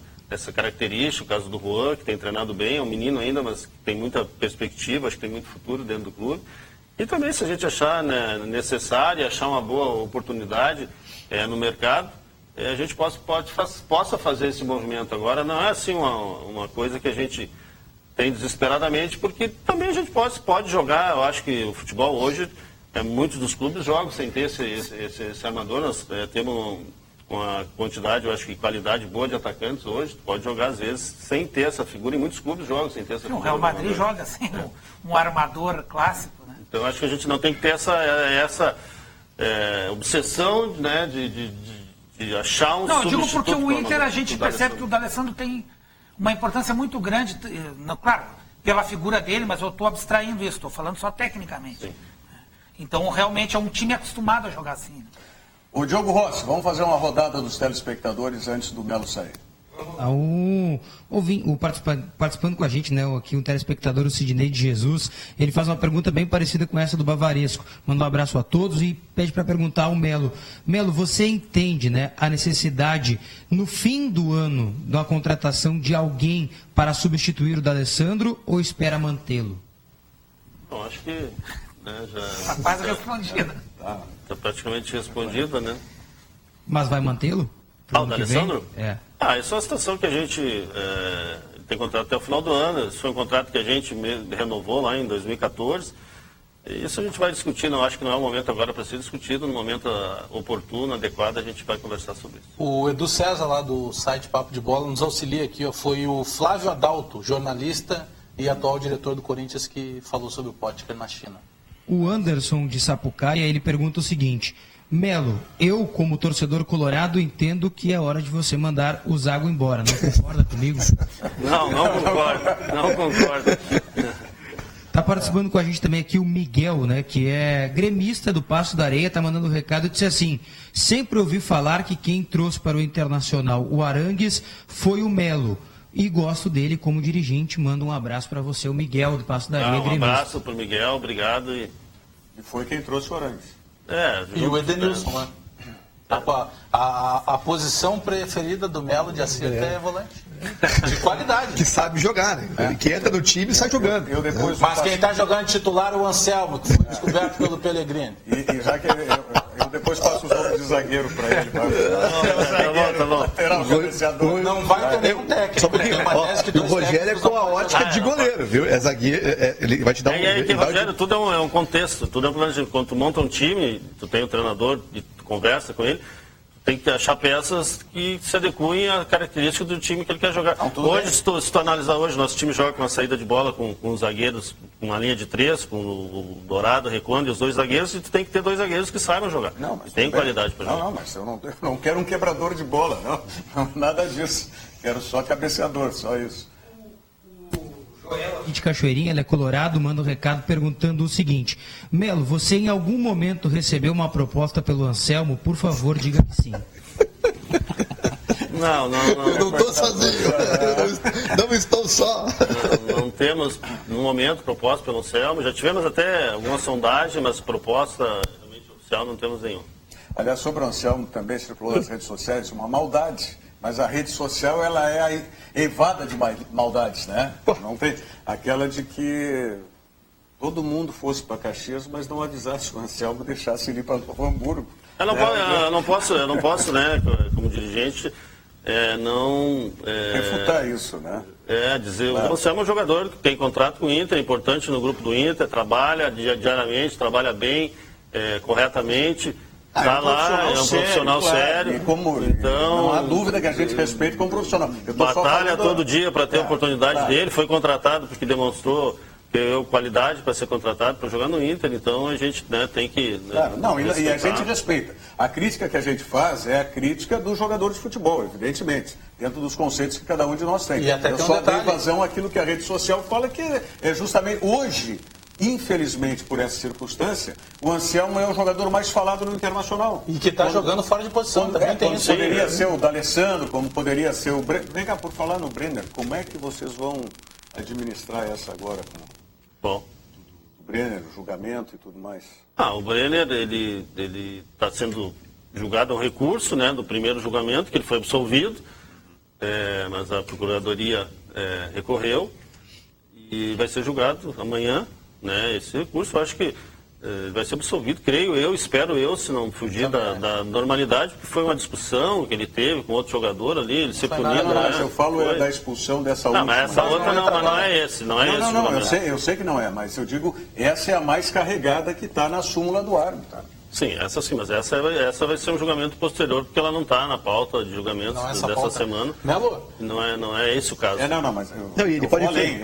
característica, o caso do Juan, que tem treinado bem, é um menino ainda, mas tem muita perspectiva, acho que tem muito futuro dentro do clube. E também, se a gente achar necessário, achar uma boa oportunidade no mercado, a gente possa fazer esse movimento. Agora, não é assim uma coisa que a gente tem desesperadamente, porque também a gente pode jogar. Eu acho que o futebol hoje, muitos dos clubes jogam sem ter esse armador. Nós temos uma quantidade, eu acho que qualidade boa de atacantes hoje. Pode jogar, às vezes, sem ter essa figura, e muitos clubes jogam sem ter essa figura. O Real Madrid joga assim, um armador clássico, né? Então, acho que a gente não tem que ter essa obsessão, né, de achar um substituto. Não, eu digo porque o Inter, a gente percebe que o D'Alessandro tem uma importância muito grande, claro, pela figura dele, mas eu estou abstraindo isso, estou falando só tecnicamente. Sim. Então, realmente, é um time acostumado a jogar assim. Né? O Diogo Rossi, vamos fazer uma rodada dos telespectadores antes do Melo sair. Participando com a gente, né, aqui um telespectador, o Sidney de Jesus, ele faz uma pergunta bem parecida com essa do Bavaresco. Manda um abraço a todos e pede para perguntar ao Melo. Melo, você entende, né, a necessidade, no fim do ano, da contratação de alguém para substituir o D'Alessandro ou espera mantê-lo? Bom, acho que já quase respondida. Está praticamente respondida, né? Mas vai mantê-lo? O D'Alessandro? É. Isso é uma situação que a gente tem contrato até o final do ano. Isso foi um contrato que a gente renovou lá em 2014. Isso a gente vai discutir, não acho que não é o momento agora para ser discutido. No momento oportuno, adequado, a gente vai conversar sobre isso. O Edu César, lá do site Papo de Bola, nos auxilia aqui. Foi o Flávio Adalto, jornalista e atual diretor do Corinthians, que falou sobre o Potker na China. O Anderson de Sapucaia, ele pergunta o seguinte: Melo, eu como torcedor colorado entendo que é hora de você mandar o Zago embora, não concorda comigo? Não concordo. Tá participando com a gente também aqui o Miguel, né, que é gremista do Passo da Areia, tá mandando um recado e disse assim: sempre ouvi falar que quem trouxe para o Internacional o Arangues foi o Melo. E gosto dele como dirigente. Manda um abraço para você, o Miguel do Passo da Areia, gremista. Um abraço pro Miguel, obrigado. E foi quem trouxe o Arangues. E o Edenilson, né? A posição preferida do Melo de acerto é volante. De qualidade. Que sabe jogar, né? Que entra no time e sai jogando. Mas quem está jogando titular é o Anselmo, que foi descoberto pelo Pellegrini. E já que eu depois passo os nomes de zagueiro para ele. Tá bom. Não vai ter nenhum técnico. O Rogério é com a ótica de goleiro, viu? É zagueiro, ele vai te dar Rogério, tudo é um contexto, tudo é um plano. Quando tu monta um time, tu tem um treinador e tu conversa com ele, tem que achar peças que se adequem à característica do time que ele quer jogar. Hoje, se tu analisar hoje, nosso time joga com uma saída de bola com os zagueiros, com uma linha de 3, com o Dourado, recuando e os dois zagueiros, e tu tem que ter dois zagueiros que saibam jogar. Tem qualidade para jogar. Não, mas eu não quero um quebrador de bola, não, nada disso. Quero só cabeceador, só isso. De Cachoeirinha, ele é colorado, manda um recado perguntando o seguinte: Melo, você em algum momento recebeu uma proposta pelo Anselmo? Por favor, diga que sim. Não. Eu não estou sozinho. Não estou só. Não temos, no momento, proposta pelo Anselmo. Já tivemos até alguma sondagem, mas proposta realmente oficial não temos nenhuma. Aliás, sobre o Anselmo também circulou nas redes sociais uma maldade. Mas a rede social, ela é evada de maldades, né? Não tem aquela de que todo mundo fosse para Caxias, mas não avisasse o Anselmo, deixasse ele ir para o Hamburgo. Eu não posso, né, como dirigente, refutar isso, né? Dizer, o Anselmo é um jogador que tem contrato com o Inter, é importante no grupo do Inter, trabalha diariamente, trabalha bem, corretamente. Está lá, é um profissional sério. Então, não há dúvida que a gente respeita como profissional. Batalha todo dia para ter a oportunidade dele, foi contratado porque demonstrou ter qualidade para ser contratado, para jogar no Inter, então a gente tem que... e a gente respeita. A crítica que a gente faz é a crítica do jogador de futebol, evidentemente, dentro dos conceitos que cada um de nós tem. E até eu só dei vazão àquilo que a rede social fala, que é justamente hoje... Infelizmente, por essa circunstância, o Anselmo é o jogador mais falado no Internacional. E que está jogando fora de posição. Também tem isso. Poderia ser o D'Alessandro, como poderia ser o Brenner. Vem cá, por falar no Brenner, como é que vocês vão administrar essa agora com o Brenner, o julgamento e tudo mais? O Brenner, ele está sendo julgado a um recurso, né, do primeiro julgamento, que ele foi absolvido, mas a Procuradoria recorreu e vai ser julgado amanhã. Né, esse recurso, eu acho que vai ser absolvido, creio eu, espero eu, se não fugir da normalidade, porque foi uma discussão que ele teve com outro jogador ali, ele ser punido. Mas eu falo da expulsão dessa outra. Não, mas essa outra não é esse. Não, eu sei que não é, mas eu digo, essa é a mais carregada que está na súmula do árbitro. Sim, mas essa vai ser um julgamento posterior, porque ela não está na pauta de julgamentos dessa semana. Melo? Não é esse o caso. Mas eu vou além.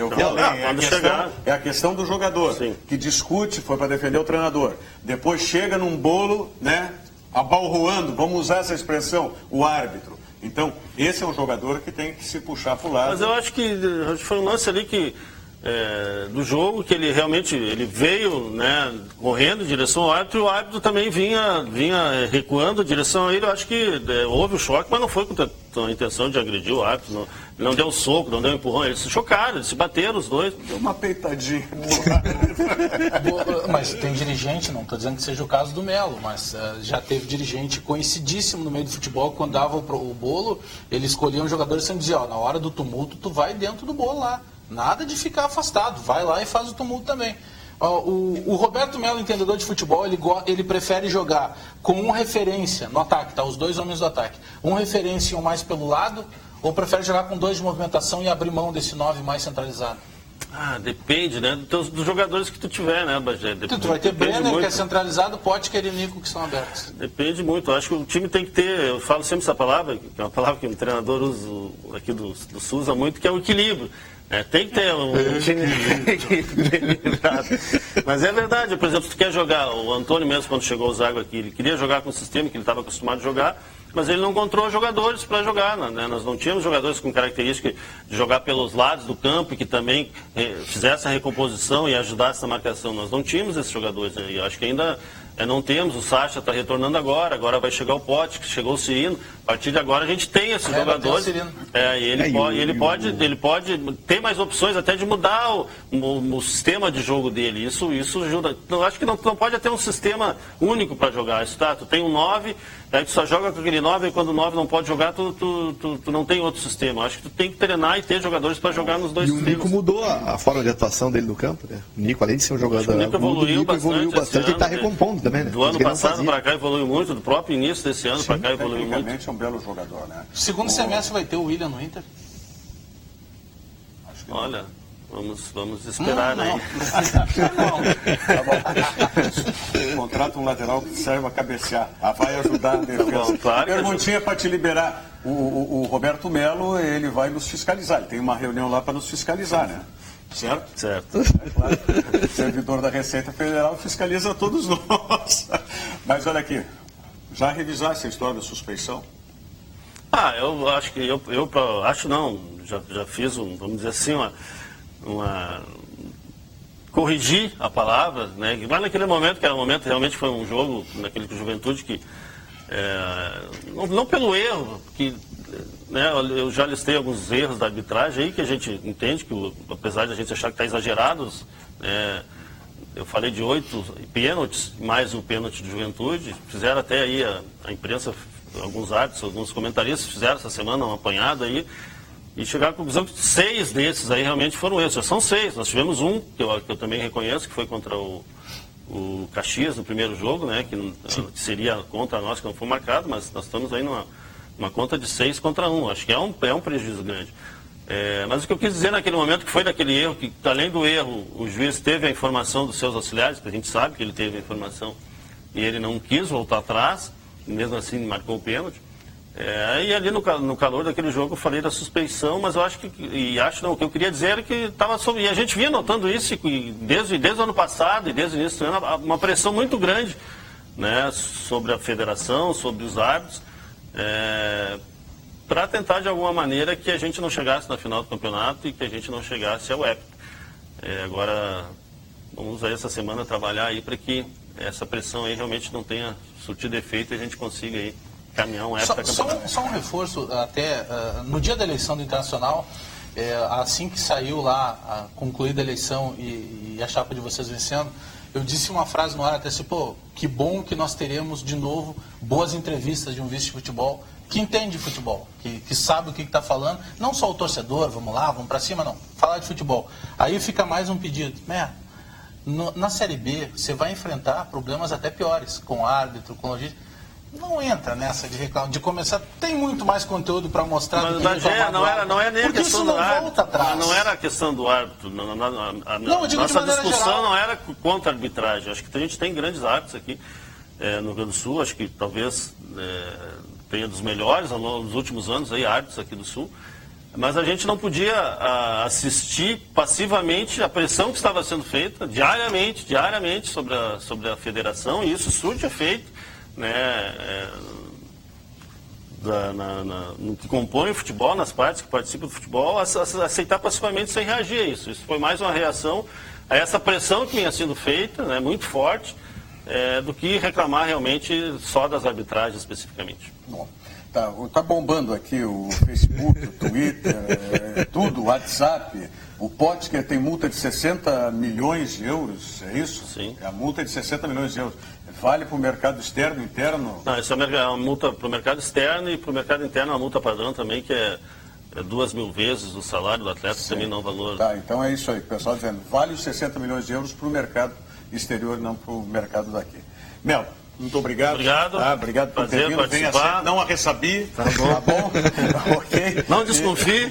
É a questão do jogador, que discute, foi para defender o treinador. Depois chega num bolo, né, abalroando, vamos usar essa expressão, o árbitro. Então, esse é um jogador que tem que se puxar para o lado. Mas eu acho que foi um lance ali que do jogo, que ele realmente veio, né, correndo em direção ao árbitro, e o árbitro também vinha recuando em direção a ele. Eu acho que houve o choque, mas não foi com a intenção de agredir o árbitro, não deu soco, não deu empurrão, eles se chocaram, eles se bateram os dois. Deu uma peitadinha. Mas tem dirigente, não estou dizendo que seja o caso do Melo, mas já teve dirigente conhecidíssimo no meio do futebol, quando dava o bolo, ele escolhia um jogador e sempre dizia, na hora do tumulto, tu vai dentro do bolo lá. Nada de ficar afastado, vai lá e faz o tumulto também. O Roberto Melo, entendedor de futebol, ele prefere jogar com um referência no ataque, tá? Os dois homens do ataque. Um referência e um mais pelo lado, ou prefere jogar com 2 de movimentação e abrir mão desse 9 mais centralizado? Depende, né? Dos jogadores que tu tiver, né, Bagé? Tu vai ter Brenner, que é centralizado, Potker e Nico, que são abertos. Depende muito. Eu acho que o time tem que ter, eu falo sempre essa palavra, que é uma palavra que o treinador usa aqui do Sul usa muito, que é o equilíbrio. Tem que ter um time equilibrado. Mas é verdade, por exemplo, se tu quer jogar, o Antônio mesmo, quando chegou ao Zago aqui, ele queria jogar com o sistema que ele estava acostumado a jogar, mas ele não encontrou jogadores para jogar, né? Nós não tínhamos jogadores com característica de jogar pelos lados do campo e que também fizessem a recomposição e ajudassem na marcação. Nós não tínhamos esses jogadores, né? E eu acho que ainda não temos. O Sacha está retornando agora vai chegar o Pote, que chegou o Cirino. A partir de agora a gente tem esses jogadores. Ele pode ter mais opções até de mudar o sistema de jogo dele. Isso ajuda. Eu acho que não pode ter um sistema único para jogar. Isso, tá? Tu tem um 9, aí tu só joga com aquele 9, e quando o 9 não pode jogar, tu não tem outro sistema. Eu acho que tu tem que treinar e ter jogadores para jogar nos dois sistemas. E o Nico mudou a forma de atuação dele no campo, né? O Nico, além de ser um jogador, o Nico evoluiu bastante. Ele está recompondo também, né? Do ano passado para cá evoluiu muito, do próprio início desse ano para cá evoluiu muito. É um belo jogador, né? Segundo semestre vai ter o William no Inter? Olha, vamos esperar, né? Contrata um lateral que serve a cabecear. Vai ajudar a defesa. Claro. Perguntinha para te liberar. O Roberto Melo, ele vai nos fiscalizar. Ele tem uma reunião lá para nos fiscalizar, né? Certo? É claro. O servidor da Receita Federal fiscaliza todos nós. Mas olha aqui, já revisasse a história da suspeição? Eu acho que acho não, já fiz vamos dizer assim, corrigir a palavra, né? Mas naquele momento, que era um momento, realmente foi um jogo, naquele Juventude, que não pelo erro, que, né, eu já listei alguns erros da arbitragem aí, que a gente entende que, apesar de a gente achar que está exagerados, eu falei de 8 pênaltis, mais o pênalti de Juventude, fizeram até aí a imprensa, alguns árbitros, alguns comentaristas fizeram essa semana uma apanhada aí, e chegaram à conclusão que 6 desses aí realmente foram erros. Já são 6, nós tivemos um, que eu também reconheço, que foi contra o Caxias no primeiro jogo, né, que seria contra nós, que não foi marcado, mas nós estamos aí numa conta de 6 contra 1, acho que é um prejuízo grande. Mas o que eu quis dizer naquele momento, que foi daquele erro, que além do erro, o juiz teve a informação dos seus auxiliares, que a gente sabe que ele teve a informação, e ele não quis voltar atrás, mesmo assim marcou o pênalti. E ali no calor daquele jogo eu falei da suspeição, mas eu acho que, o que eu queria dizer era que estava sobre, e a gente vinha notando isso desde o ano passado e desde o início do ano, uma pressão muito grande, né, sobre a federação, sobre os árbitros, para tentar de alguma maneira que a gente não chegasse na final do campeonato e que a gente não chegasse ao épito. Agora vamos aí essa semana trabalhar aí para que essa pressão aí realmente não tenha surtido efeito e a gente consiga aí caminhar um heptacampeonato. Só um reforço, até no dia da eleição do Internacional, assim que saiu lá, concluída a eleição e a chapa de vocês vencendo, eu disse uma frase no ar até assim, que bom que nós teremos de novo boas entrevistas de um vice de futebol que entende futebol, que sabe o que está falando, não só o torcedor, vamos lá, vamos para cima, não, falar de futebol. Aí fica mais um pedido, na Série B você vai enfrentar problemas até piores, com árbitro, com logística. Não entra nessa de reclamar, de começar. Tem muito mais conteúdo para mostrar. Mas do que não é nem a questão do árbitro. Não era a questão do árbitro. Nossa discussão não era contra a arbitragem. Acho que a gente tem grandes árbitros aqui no Rio Grande do Sul. Acho que talvez tenha dos melhores nos últimos anos aí, árbitros aqui do Sul. Mas a gente não podia assistir passivamente a pressão que estava sendo feita diariamente sobre a federação, e isso surte efeito, né, no que compõe o futebol, nas partes que participam do futebol, aceitar passivamente sem reagir a isso. Isso foi mais uma reação a essa pressão que vinha sendo feita, né, muito forte, do que reclamar realmente só das arbitragens especificamente. Bom, tá bombando aqui o Facebook, o Twitter, tudo, o WhatsApp. O Potker tem multa de 60 milhões de euros, é isso? Sim. É a multa de 60 milhões de euros. Vale para o mercado externo, interno? Não, isso é uma multa para o mercado externo e para o mercado interno uma multa padrão também, que é 2.000 vezes o salário do atleta, Sim. também não valor. Tá, então é isso aí, o pessoal dizendo, vale os 60 milhões de euros para o mercado exterior, não para o mercado daqui. Mel, muito obrigado. Obrigado. Obrigado por ter vindo. Venha sempre, não a ressabi. Tá bom? Ok. Não desconfie.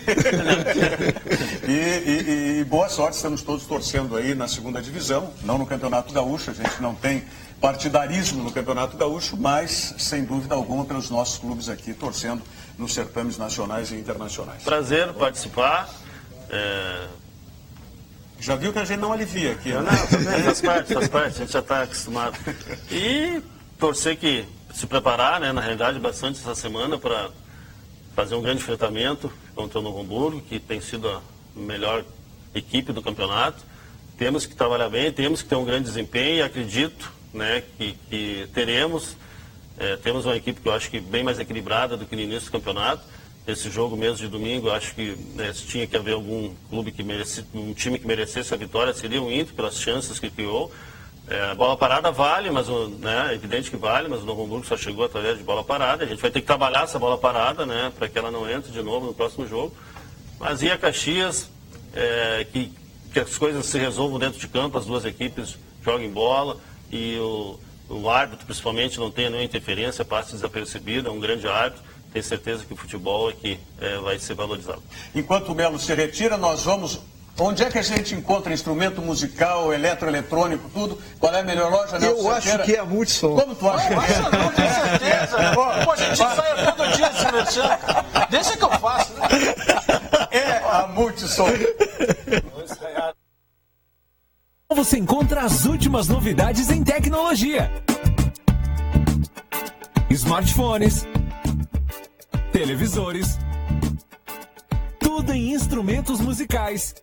E boa sorte, estamos todos torcendo aí na segunda divisão, não no Campeonato Gaúcho, a gente não tem partidarismo no Campeonato Gaúcho, mas, sem dúvida alguma, pelos nossos clubes aqui, torcendo nos certames nacionais e internacionais. Prazer participar. Já viu que a gente não alivia aqui, né? Não, faz parte, a gente já está acostumado. E torcer que se preparar, né, na realidade, bastante essa semana para fazer um grande enfrentamento contra o Novo Hamburgo, que tem sido a melhor equipe do campeonato. Temos que trabalhar bem, temos que ter um grande desempenho e acredito, né, que teremos. Temos uma equipe que eu acho que bem mais equilibrada do que no início do campeonato. Esse jogo mesmo de domingo, eu acho que se tinha que haver algum clube que merecesse, um time que merecesse a vitória, seria o Inter, pelas chances que criou. A bola parada vale, mas é evidente que vale, mas o Novo Hamburgo só chegou através de bola parada. A gente vai ter que trabalhar essa bola parada, né, para que ela não entre de novo no próximo jogo. Mas e a Caxias, que as coisas se resolvam dentro de campo, as duas equipes joguem bola e o árbitro, principalmente, não tenha nenhuma interferência, passe desapercebido, é um grande árbitro. Tenho certeza que o futebol aqui vai ser valorizado. Enquanto o Melo se retira, nós vamos... Onde é que a gente encontra instrumento musical, eletroeletrônico, tudo? Qual é a melhor loja? Eu acho que é a Multissom. Como tu acha? Não tenho certeza. Pô, a gente sai todo dia se mexendo. Deixa que eu faço. Né? É a Multissom. Você encontra as últimas novidades em tecnologia. Smartphones, televisores, tudo em instrumentos musicais.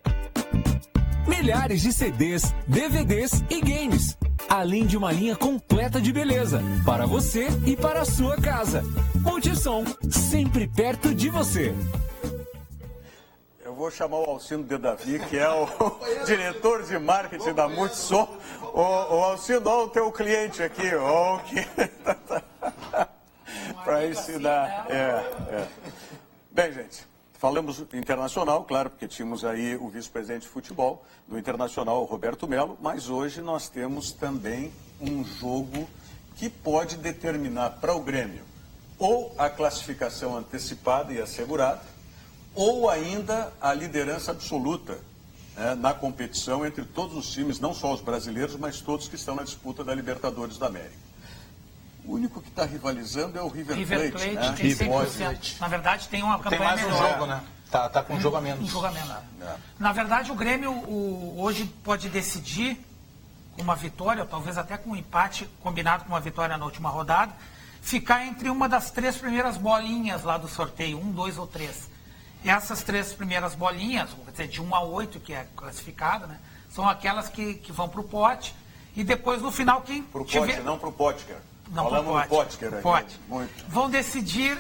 Milhares de CDs, DVDs e games, além de uma linha completa de beleza para você e para a sua casa. Multissom, sempre perto de você. Eu vou chamar o Alcindo de Davi, que é o diretor de marketing da Multissom. O Alcindo, olha o teu cliente aqui, para ensinar. Bem, gente, falamos internacional, claro, porque tínhamos aí o vice-presidente de futebol do Internacional, Roberto Melo, mas hoje nós temos também um jogo que pode determinar para o Grêmio ou a classificação antecipada e assegurada, ou ainda a liderança absoluta, né, na competição entre todos os times, não só os brasileiros, mas todos que estão na disputa da Libertadores da América. O único que está rivalizando é o River Plate, né? Tem 100%. Na verdade, tem uma campanha mais melhor. um jogo, né? Tá com um jogo a menos. Um jogo a menos. Na verdade, o Grêmio hoje pode decidir com uma vitória, ou talvez até com um empate combinado com uma vitória na última rodada, ficar entre uma das 3 primeiras bolinhas lá do sorteio, 1, 2 ou 3. Essas 3 primeiras bolinhas, quer dizer, de 1 a 8, que é classificada, né, são aquelas que vão para o pote, e depois no final quem Pro pote, não para o Potker. Não, falamos do Potker aqui. Pote. Muito. Vão decidir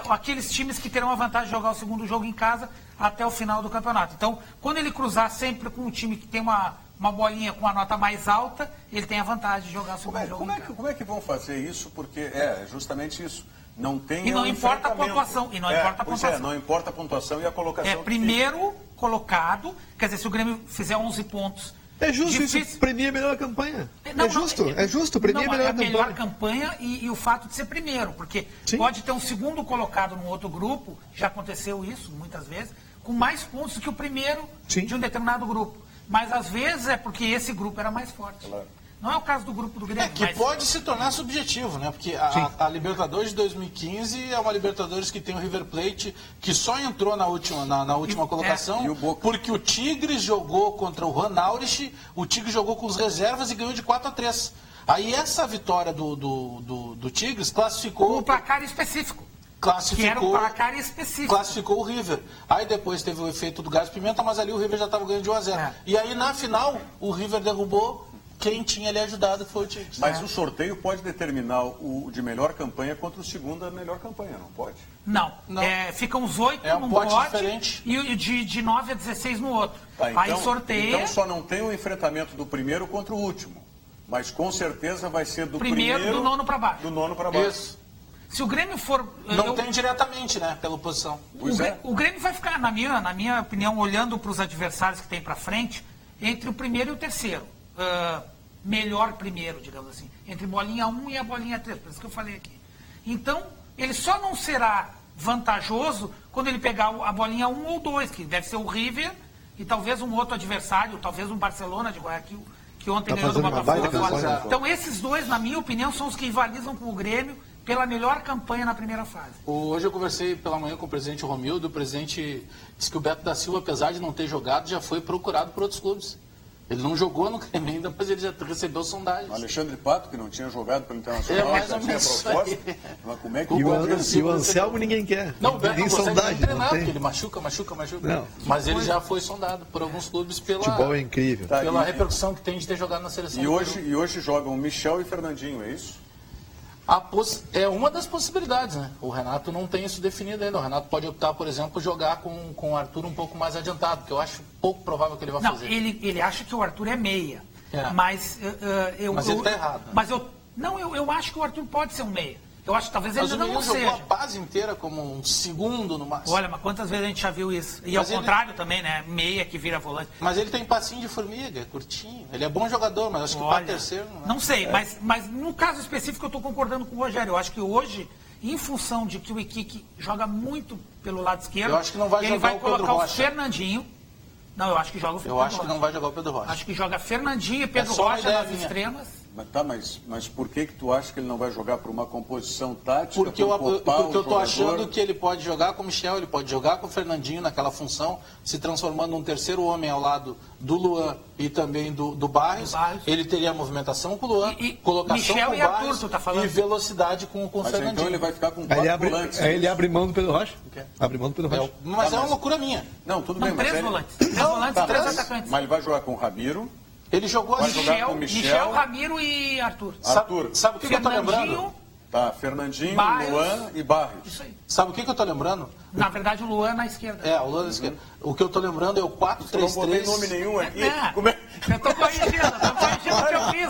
aqueles times que terão a vantagem de jogar o segundo jogo em casa até o final do campeonato. Então, quando ele cruzar sempre com um time que tem uma bolinha com a nota mais alta, ele tem a vantagem de jogar o segundo jogo em casa. Como é que vão fazer isso? Porque é justamente isso. Não tem e não importa a pontuação. E não importa a pontuação. Não importa a pontuação e a colocação. Primeiro colocado, quer dizer, se o Grêmio fizer 11 pontos... É justo isso, premia a melhor campanha. É justo, premia a melhor campanha. É a melhor campanha e o fato de ser primeiro, porque pode ter um segundo colocado num outro grupo, já aconteceu isso muitas vezes, com mais pontos do que o primeiro de um determinado grupo. Mas às vezes é porque esse grupo era mais forte. Claro. Não é o caso do grupo do Grêmio. Que pode se tornar subjetivo, né? Porque a Libertadores de 2015 é uma Libertadores que tem o River Plate, que só entrou na última colocação, porque o Tigres jogou contra o Juan Aurich, o Tigres jogou com os reservas e ganhou de 4-3. Aí essa vitória do Tigres classificou... Um placar específico. Que era um placar específico. Classificou o River. Aí depois teve o efeito do gás pimenta, mas ali o River já estava ganhando de 1-0. E aí na final, o River derrubou quem tinha lhe ajudado, que foi o Tigres. Mas o sorteio pode determinar o de melhor campanha contra o segundo da melhor campanha, não pode? Não. Ficam os 8 num pote pote diferente. E de 9 a 16 no outro. Tá, então, aí sorteia... Então só não tem o enfrentamento do primeiro contra o último. Mas com certeza vai ser do primeiro do nono para baixo. Do nono para baixo. Isso. Se o Grêmio for... Não tem diretamente, né, pela posição. O Grêmio vai ficar, na minha opinião, olhando para os adversários que tem para frente, entre o primeiro e o terceiro. Melhor primeiro, digamos assim. Entre bolinha 1 e a bolinha 3, por isso que eu falei aqui. Então, ele só não será vantajoso quando ele pegar a bolinha 1 ou 2, que deve ser o River e talvez um outro adversário, talvez um Barcelona de Guayaquil, que ontem ganhou do Botafogo. Então, esses dois, na minha opinião, são os que rivalizam com o Grêmio pela melhor campanha na primeira fase. Hoje eu conversei pela manhã com o presidente Romildo. O presidente disse que o Beto da Silva, apesar de não ter jogado, já foi procurado por outros clubes. Ele não jogou no Grêmio ainda, mas ele já recebeu sondagens. O Alexandre Pato, que não tinha jogado pelo Internacional, mais já ou tinha menos proposta. Mas como é que E o Anselmo ninguém quer. Não, o Beto não consegue sondagem, treinar, porque ele machuca. Não. Mas ele já foi sondado por alguns clubes pela, futebol é incrível. pela repercussão que tem de ter jogado na seleção. E hoje jogam Michel e Fernandinho, é isso? É uma das possibilidades, né? O Renato não tem isso definido ainda. O Renato pode optar, por exemplo, jogar com o Arthur um pouco mais adiantado, que eu acho pouco provável que ele vai fazer. Ele acha que o Arthur é meia. Mas ele está errado. Né? Mas eu acho que o Arthur pode ser um meia. Eu acho que talvez ele não seja. Ele jogou a base inteira como um segundo no máximo. Olha, mas quantas vezes a gente já viu isso? E ao contrário também, né? Meia que vira volante. Mas ele tem passinho de formiga, é curtinho. Ele é bom jogador, mas acho que para terceiro... Não sei, mas no caso específico eu estou concordando com o Rogério. Eu acho que hoje, em função de que o Iquique joga muito pelo lado esquerdo, eu acho que não vai ele jogar vai o Pedro colocar Rocha. o Fernandinho. Não, eu acho que joga o Pedro Rocha. Eu acho que não vai jogar o Pedro Rocha. Acho que joga Fernandinho e Pedro Rocha nas extremas. Mas por que tu acha que ele não vai jogar por uma composição tática? Porque eu estou achando que ele pode jogar com o Michel, ele pode jogar com o Fernandinho naquela função, se transformando num terceiro homem ao lado do Luan e também do Barrios. Ele teria movimentação com o Luan, colocação Michel com o Arthur, Barrios tá falando. E velocidade com o Fernandinho. Então ele vai ficar com 4 volantes. Aí ele abre mão do Pedro Rocha? Abre mão do Pedro Rocha. Mas é uma loucura minha. Não, tudo bem. Três volantes. Três volantes e 3 atacantes. Mas ele vai jogar com o Ramiro. Ele jogou Michel, Ramiro e Arthur. Sabe o que eu estou lembrando? Tá, Fernandinho, Barrios, Luan e Barrios. Isso aí. Sabe o que eu estou lembrando? Na verdade, o Luan na esquerda. O Luan na esquerda. O que eu estou lembrando é o 4-3-3. Não botei nome nenhum aqui. Eu estou corrigindo o que eu fiz.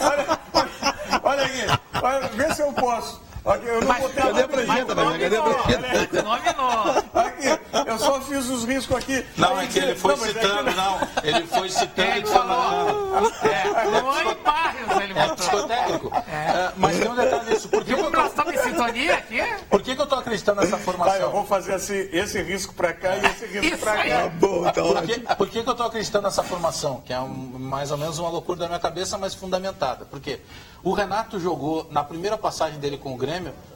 Olha aqui, vê se eu posso. Aqui, eu não botei cadê a prancheta, cadê a prancheta? Nome não. Aqui, eu só fiz os riscos aqui. Não, é que ele foi citando, Ele foi citando e falou. Luan e Barrios, ele botou. Psicotécnico. Mas tem um detalhe nisso. Por que nós estamos em sintonia aqui? Por que eu estou acreditando nessa formação? Eu vou fazer esse risco para cá e esse risco para cá. Por que eu estou acreditando nessa formação? Que é mais ou menos uma loucura da minha cabeça, mas fundamentada. Porque o Renato jogou, na primeira passagem dele com o Grêmio,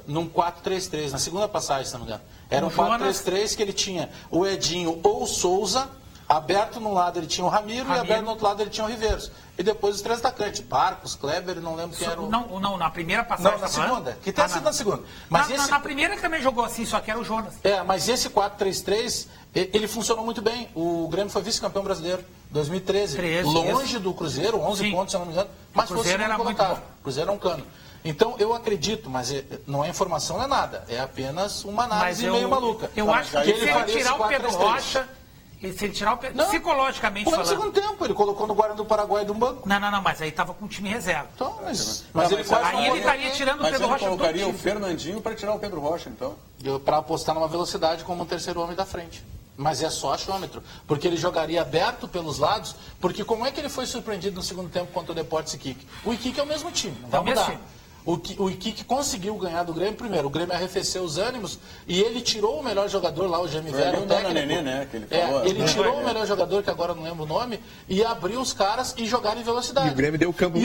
num 4-3-3. Na segunda passagem, se não me engano. Era um 4-3-3 que ele tinha o Edinho ou o Souza, aberto no lado ele tinha o Ramiro. E aberto no outro lado ele tinha o Riveiros. E depois os 3 atacantes, Barcos, Kleber, não lembro quem era o... Não, na primeira passagem. Não, na segunda. Que tenha sido na segunda. Mas na primeira ele também jogou assim, só que era o Jonas. Mas esse 4-3-3, ele funcionou muito bem. O Grêmio foi vice-campeão brasileiro, 2013. Longe do Cruzeiro, 11 pontos, se não me engano. Mas o Cruzeiro era muito bom. O Cruzeiro é um cano. Então, eu acredito, mas não é informação, não é nada. É apenas uma análise meio maluca. Eu acho que ele vai tirar o Pedro Rocha... Se ele tirar o Pedro, psicologicamente falando. No segundo tempo, ele colocou no Guarani do Paraguai do banco. Não, mas aí estava com o time reserva. Então, ele estaria tirando o Pedro Rocha. Mas ele colocaria o Fernandinho para tirar o Pedro Rocha, então? Para apostar numa velocidade como um terceiro homem da frente. Mas é só achômetro. Porque ele jogaria aberto pelos lados. Porque como é que ele foi surpreendido no segundo tempo contra o Deportes Iquique? O Iquique é o mesmo time, não vai mudar. O Iquique conseguiu ganhar do Grêmio primeiro. O Grêmio arrefeceu os ânimos e ele tirou o melhor jogador lá, o Gemivero, o técnico. Nenê, né, que ele falou, ele tirou o melhor jogador, que agora não lembro o nome, e abriu os caras e jogaram em velocidade. E o Grêmio deu o campo,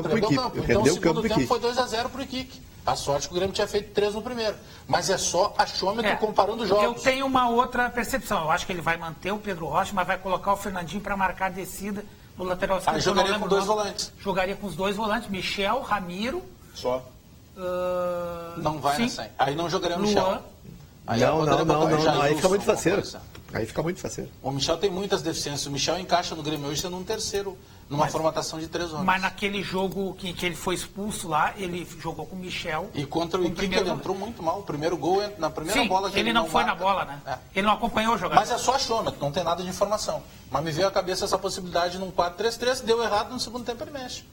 pro Iquique. Então o segundo tempo foi 2-0 pro Iquique. A sorte que o Grêmio tinha feito 3 no primeiro. Mas é só achômetro comparando jogos. Eu tenho uma outra percepção. Eu acho que ele vai manter o Pedro Rocha, mas vai colocar o Fernandinho para marcar a descida no lateral esquerdo. Jogaria com 2 volantes. Jogaria com os 2 volantes, Michel, Ramiro. Só. Não vai nessa aí. Aí não jogaria o Michel. Aí não. Aí fica muito faceiro. Aí fica muito faceiro. O Michel tem muitas deficiências. O Michel encaixa no Grêmio hoje sendo um terceiro, numa formatação de 3 homens. Mas naquele jogo que ele foi expulso lá, ele jogou com o Michel. E contra o Iquique ele entrou muito mal. O primeiro gol é na primeira bola que ele não foi na bola, né? Ele não acompanhou o jogador. Mas é só achômetro, não tem nada de informação. Mas me veio à cabeça essa possibilidade num 4-3-3, deu errado no segundo tempo, ele mexe.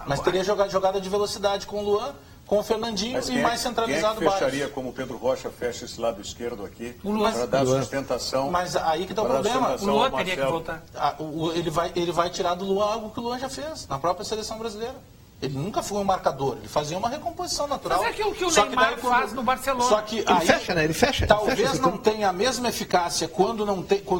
Mas teria jogada de velocidade com o Luan, com o Fernandinho e mais centralizado baixo. Fecharia como o Pedro Rocha fecha esse lado esquerdo aqui para dar sustentação. Mas aí que está o problema. O Luan teria que voltar. Ele vai tirar do Luan algo que o Luan já fez na própria seleção brasileira. Ele nunca foi um marcador, ele fazia uma recomposição natural. Mas é aquilo que o Neymar faz no Barcelona. Só que ele fecha, né? Ele fecha. Talvez não tenha a mesma eficácia quando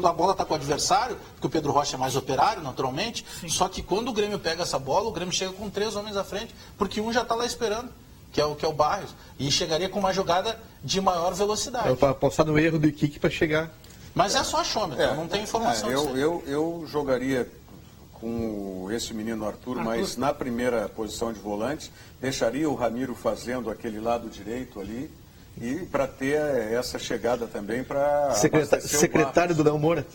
a bola está com o adversário, porque o Pedro Rocha é mais operário, naturalmente. Sim. Só que quando o Grêmio pega essa bola, o Grêmio chega com 3 homens à frente, porque um já está lá esperando. Que é o Barrios, e chegaria com uma jogada de maior velocidade. Para apostar no erro do Iquique para chegar. Mas é só achômetro, não tem informação. Eu jogaria com esse menino Arthur, mas na primeira posição de volante, deixaria o Ramiro fazendo aquele lado direito ali, e para ter essa chegada também para secretário do Léo Moura.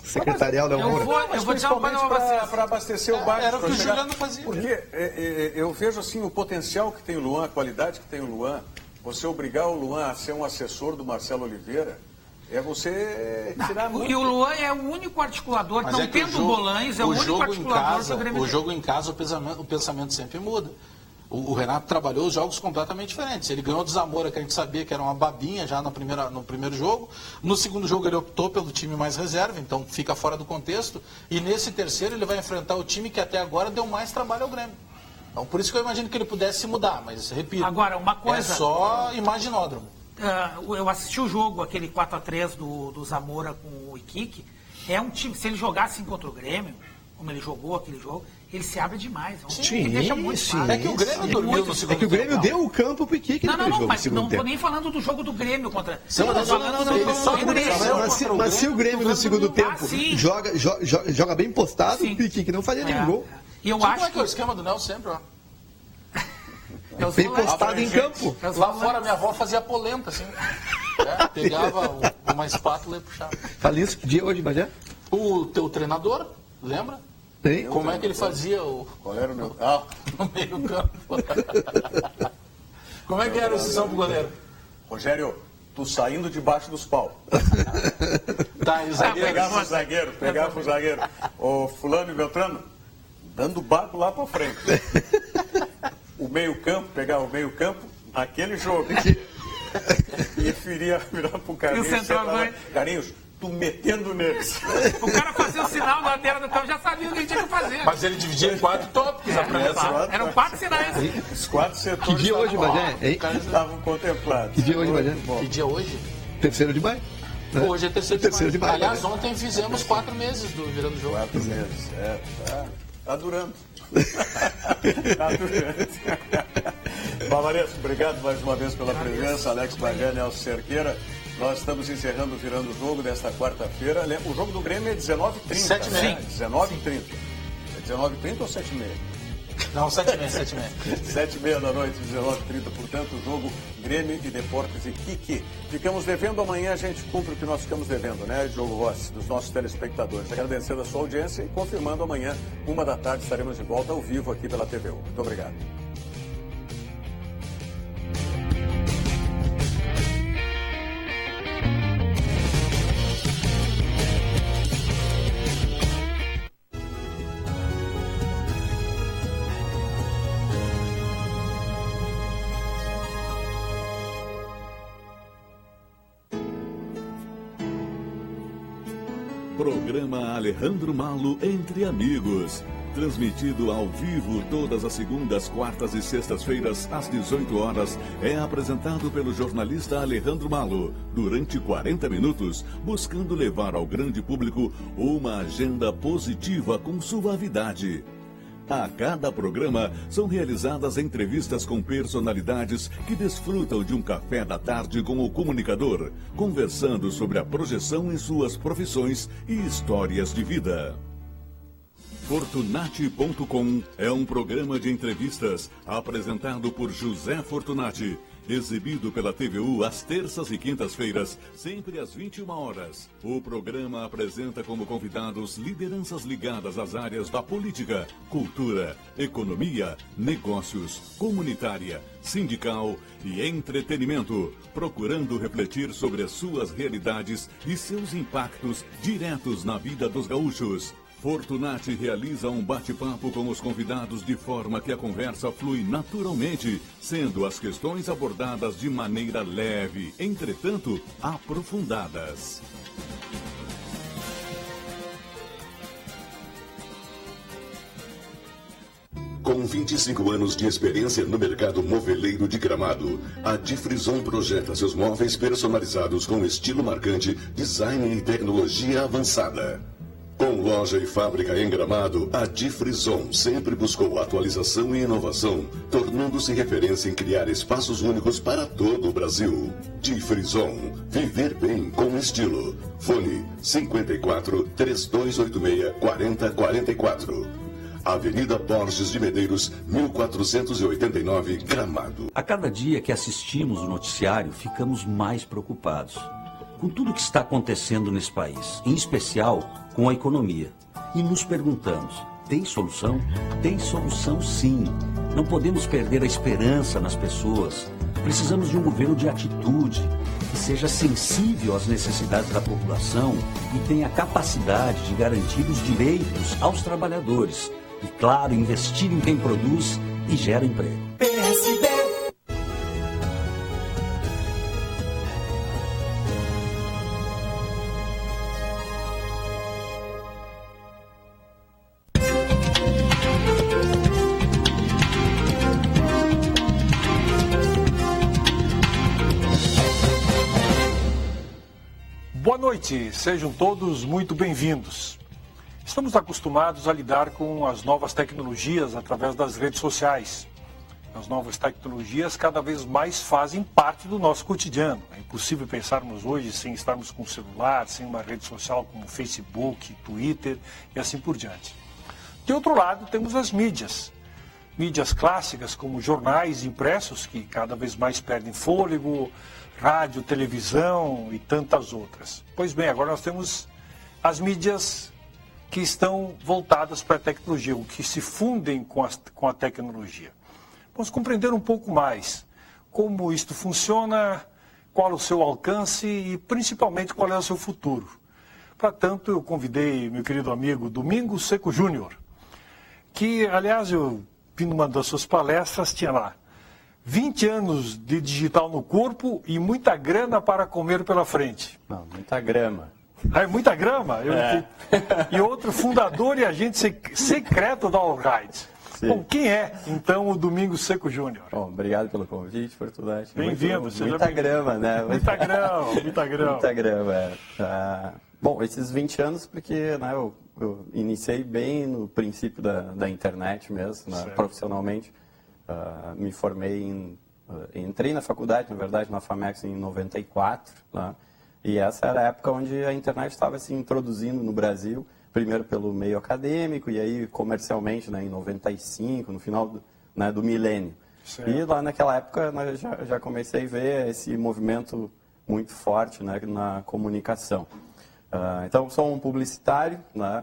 Secretarial da Moura. Eu vou dizer uma coisa para abastecer o bairro. Era o que o Juliano fazia. Porque eu vejo assim o potencial que tem o Luan, a qualidade que tem o Luan. Você obrigar o Luan a ser um assessor do Marcelo Oliveira, é você tirar muito. E o Luan é o único articulador, não tendo Bolanes, é o único articulador do Grêmio. O jogo em casa, o pensamento sempre muda. O Renato trabalhou os jogos completamente diferentes. Ele ganhou do Zamora, que a gente sabia que era uma babinha já no primeiro jogo. No segundo jogo ele optou pelo time mais reserva, então fica fora do contexto. E nesse terceiro ele vai enfrentar o time que até agora deu mais trabalho ao Grêmio. Então por isso que eu imagino que ele pudesse mudar, mas repito, agora, uma coisa, é só imaginódromo. Eu assisti o jogo, aquele 4-3 do Zamora com o Iquique. É um time, se ele jogasse contra o Grêmio, como ele jogou aquele jogo, ele se abre demais. É um time que deixa muito fácil. É que o Grêmio dormiu no segundo tempo. É que o Grêmio deu o campo pro Iquique no jogo. Mas não estou nem falando do jogo do Grêmio contra... Mas se o Grêmio no segundo tempo joga bem postado, o Iquique não faria nenhum gol. E eu acho que é o esquema do Nelson sempre, ó. Bem postado em campo. Lá fora, minha avó fazia polenta, assim. Pegava uma espátula e puxava. Fala isso, que dia hoje, Bagé? O teu treinador, lembra? Sim. Como é que ele fazia Qual era o meu... no meio campo. Como é que era a decisão pro goleiro? Rogério, tu saindo debaixo dos pau. Tá, e o zagueiro? Pegava o zagueiro. O fulano e Beltrano, dando baco lá pra frente. O meio-campo, pegava o meio-campo, aquele jogo. E virar pro Carlinhos. E o centroavante? Carlinhos, tu metendo neles. O cara fazia o sinal na beira do campo, já sabia o que ele tinha que fazer. Mas ele dividia em 4 tópicos. Eram 4 sinais. Os 4 setores. Que dia hoje, Bagé? Estavam contemplados. Que dia hoje, Bagé? Que dia hoje? 3º de maio. Hoje é 3º de maio. Aliás, né? ontem fizemos 4 meses do Virando o Jogo. 4 meses, tá durando. Tá durando. Bavaresco, obrigado mais uma vez pela presença. Alex Bagé, Nelson Cerqueira. Nós estamos encerrando o Virando o Jogo desta quarta-feira. O jogo do Grêmio é 19h30. 7h30. Né? 19h30. É 19h30 ou 7h30? Não, 7h30. 7h30 da noite, 19h30. Portanto, o jogo Grêmio e Deportes e Iquique. Ficamos devendo, amanhã a gente cumpre o que nós ficamos devendo, né, Diogo Rossi, dos nossos telespectadores. Agradecendo a sua audiência e confirmando amanhã, 1h estaremos de volta ao vivo aqui pela TVU. Muito obrigado. Programa Alejandro Malo Entre Amigos. Transmitido ao vivo todas as segundas, quartas e sextas-feiras às 18 horas, é apresentado pelo jornalista Alejandro Malo, durante 40 minutos, buscando levar ao grande público uma agenda positiva com suavidade. A cada programa são realizadas entrevistas com personalidades que desfrutam de um café da tarde com o comunicador, conversando sobre a projeção em suas profissões e histórias de vida. Fortunati.com é um programa de entrevistas apresentado por José Fortunati, exibido pela TVU às terças e quintas-feiras, sempre às 21 horas. O programa apresenta como convidados lideranças ligadas às áreas da política, cultura, economia, negócios, comunitária, sindical e entretenimento, procurando refletir sobre as suas realidades e seus impactos diretos na vida dos gaúchos. Fortunati realiza um bate-papo com os convidados de forma que a conversa flui naturalmente, sendo as questões abordadas de maneira leve, entretanto aprofundadas. Com 25 anos de experiência no mercado moveleiro de Gramado, a Difrison projeta seus móveis personalizados com estilo marcante, design e tecnologia avançada. Com loja e fábrica em Gramado, a Difrison sempre buscou atualização e inovação, tornando-se referência em criar espaços únicos para todo o Brasil. Difrison, viver bem com estilo. Fone 54 3286 4044. Avenida Borges de Medeiros, 1489, Gramado. A cada dia que assistimos o noticiário, ficamos mais preocupados com tudo o que está acontecendo nesse país, em especial com a economia. E nos perguntamos, tem solução? Tem solução sim. Não podemos perder a esperança nas pessoas. Precisamos de um governo de atitude, que seja sensível às necessidades da população e tenha capacidade de garantir os direitos aos trabalhadores. E, claro, investir em quem produz e gera emprego. PSB. Boa noite, sejam todos muito bem-vindos. Estamos acostumados a lidar com as novas tecnologias através das redes sociais. As novas tecnologias cada vez mais fazem parte do nosso cotidiano. É impossível pensarmos hoje sem estarmos com um celular, sem uma rede social como Facebook, Twitter e assim por diante. De outro lado, temos as mídias. Mídias clássicas como jornais impressos, que cada vez mais perdem fôlego, rádio, televisão e tantas outras. Pois bem, agora nós temos as mídias que estão voltadas para a tecnologia, o que se fundem com a tecnologia. Vamos compreender um pouco mais como isto funciona, qual o seu alcance e principalmente qual é o seu futuro. Para tanto, eu convidei meu querido amigo Domingos Seco Júnior, que, aliás, eu vi numa das suas palestras, tinha lá 20 anos de digital no corpo e muita grana para comer pela frente. Não, muita grama. Ah, é muita grama? E outro fundador e agente secreto da Allright. Bom, quem é, então, o Domingos Seco Júnior? Bom, obrigado pelo convite, Fortunati. Bem-vindo. Muita grama, né? Muita grama, muita grama. Muita grama, é. Bom, esses 20 anos, porque né, eu iniciei bem no princípio da internet mesmo, né, profissionalmente. Me formei entrei na faculdade, na verdade, na FAMEX em 94, né? E essa era a época onde a internet estava se introduzindo no Brasil, primeiro pelo meio acadêmico e aí comercialmente, né, em 95, no final do milênio. Certo. E lá naquela época né, já comecei a ver esse movimento muito forte, né, na comunicação. Então, sou um publicitário, né,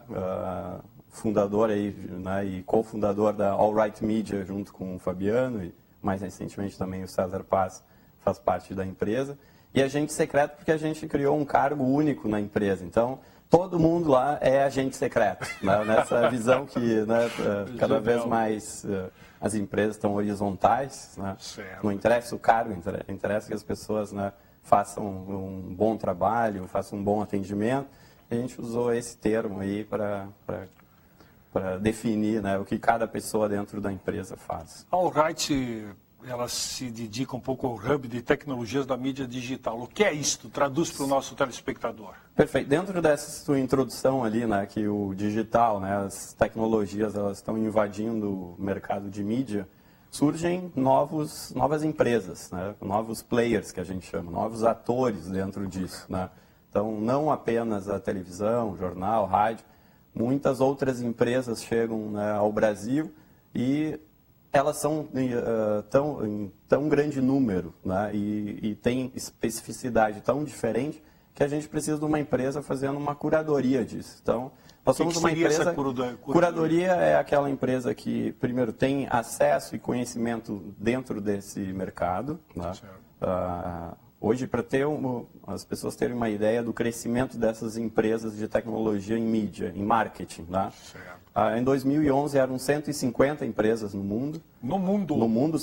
fundador aí, né, e cofundador da Allright Media junto com o Fabiano e mais recentemente também o César Paz faz parte da empresa. E agente secreto porque a gente criou um cargo único na empresa. Então, todo mundo lá é agente secreto. Né? Nessa visão que né, cada vez mais as empresas estão horizontais. Né? Não interessa o cargo, interessa que as pessoas né, façam um bom trabalho, façam um bom atendimento. A gente usou esse termo aí para definir né, o que cada pessoa dentro da empresa faz. A Allright, ela se dedica um pouco ao hub de tecnologias da mídia digital. O que é isto? Traduz para o nosso telespectador. Perfeito. Dentro dessa sua introdução ali, né, que o digital, né, as tecnologias, elas estão invadindo o mercado de mídia, surgem novas empresas, né, novos players, que a gente chama, novos atores dentro disso. Né? Então, não apenas a televisão, jornal, rádio, muitas outras empresas chegam, né, ao Brasil e elas são em tão grande número, né, e tem especificidade tão diferente que a gente precisa de uma empresa fazendo uma curadoria disso. Então, nós somos uma empresa... Curadoria é aquela empresa que, primeiro, tem acesso e conhecimento dentro desse mercado. Né? Hoje, para as pessoas terem uma ideia do crescimento dessas empresas de tecnologia em mídia, em marketing. Né? Em 2011, eram 150 empresas no mundo. No mundo? No mundo,